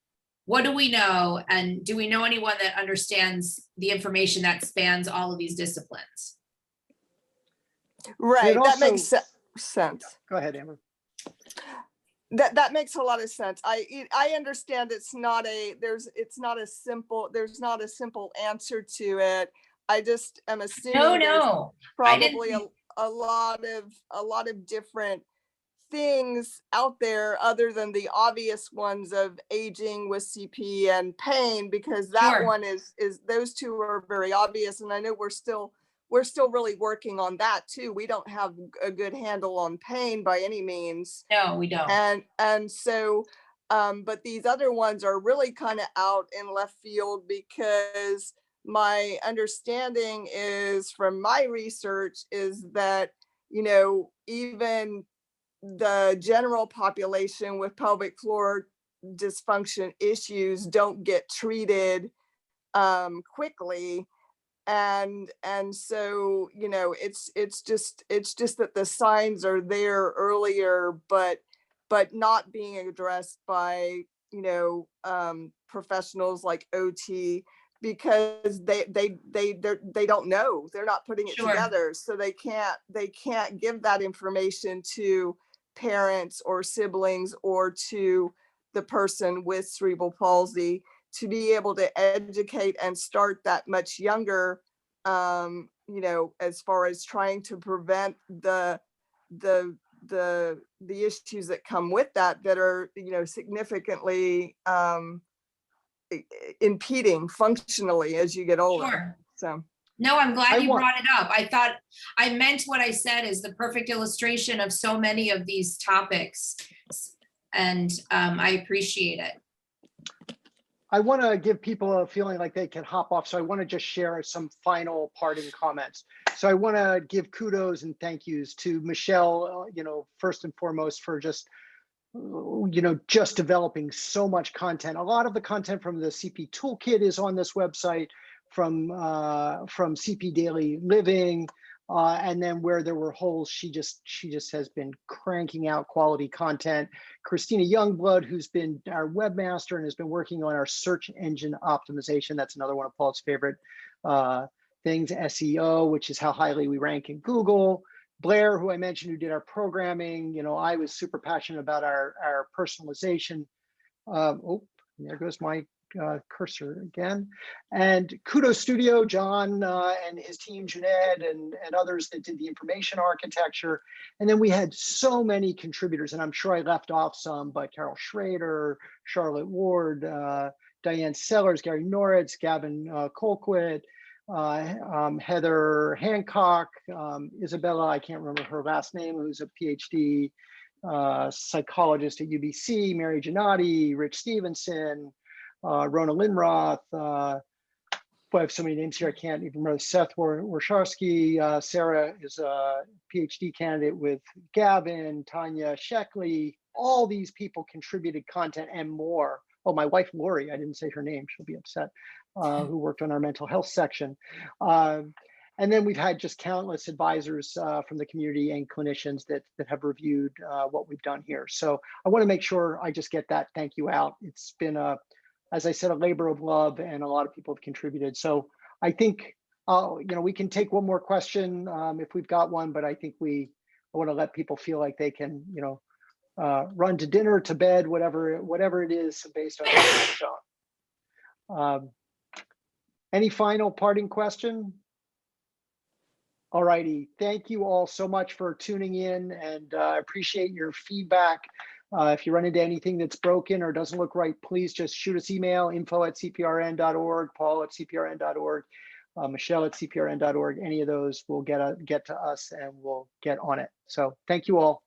what do we know? And do we know anyone that understands the information that spans all of these disciplines? Right, also, that makes sense. Go ahead, Amber. That makes a lot of sense. I understand there's not a simple answer to it. I just am assuming No, probably a lot of different things out there other than the obvious ones of aging with CP and pain, because that Sure. one is those two are very obvious, and I know we're still really working on that too. We don't have a good handle on pain by any means. No, we don't. And so but these other ones are really kind of out in left field, because my understanding is from my research is that, even the general population with pelvic floor dysfunction issues don't get treated quickly. And so, it's just that the signs are there earlier, but not being addressed by, professionals like OT, because they don't know, they're not putting it Sure. together, so they can't give that information to parents or siblings or to the person with cerebral palsy, to be able to educate and start that much younger, you know, as far as trying to prevent the issues that come with that are, you know, significantly impeding functionally as you get older. Sure. So No, I'm glad you want- brought it up. I thought I meant what I said is the perfect illustration of so many of these topics. And I appreciate it. I want to give people a feeling like they can hop off. So I want to just share some final parting comments. So I want to give kudos and thank yous to Michele, you know, first and foremost for just, you know, just developing so much content. A lot of the content from the CP Toolkit is on this website, from CP Daily Living, and then where there were holes, she just has been cranking out quality content. Christina Youngblood, who's been our webmaster and has been working on our search engine optimization. That's another one of Paul's favorite things. SEO, which is how highly we rank in Google. Blair, who I mentioned, who did our programming. You know, I was super passionate about our personalization. Oh, there goes my cursor again. And Kudos Studio, John and his team, Junaid and others that did the information architecture. And then we had so many contributors, and I'm sure I left off some, but Carol Schrader, Charlotte Ward, Diane Sellers, Gary Noritz, Gavin Colquitt, Heather Hancock, Isabella, I can't remember her last name, who's a PhD psychologist at UBC, Mary Gennady, Rich Stevenson, Rona Lindroth, I have so many names here, I can't even remember. Seth Warsharsky, Sarah is a PhD candidate with Gavin, Tanya Sheckley. All these people contributed content and more. Oh, my wife, Lori, I didn't say her name, she'll be upset, who worked on our mental health section. And then we've had just countless advisors from the community and clinicians that have reviewed what we've done here. So I want to make sure I just get that thank you out. It's been as I said, a labor of love, and a lot of people have contributed. So I think, you know, we can take one more question if we've got one, but I think I want to let people feel like they can, you know, run to dinner, to bed, whatever it is based on what we've shown. Any final parting question? All righty, thank you all so much for tuning in, and I appreciate your feedback. If you run into anything that's broken or doesn't look right, please just shoot us email, info@cprn.org, paul@cprn.org, Michele@cprn.org. Any of those will get to us and we'll get on it. So thank you all.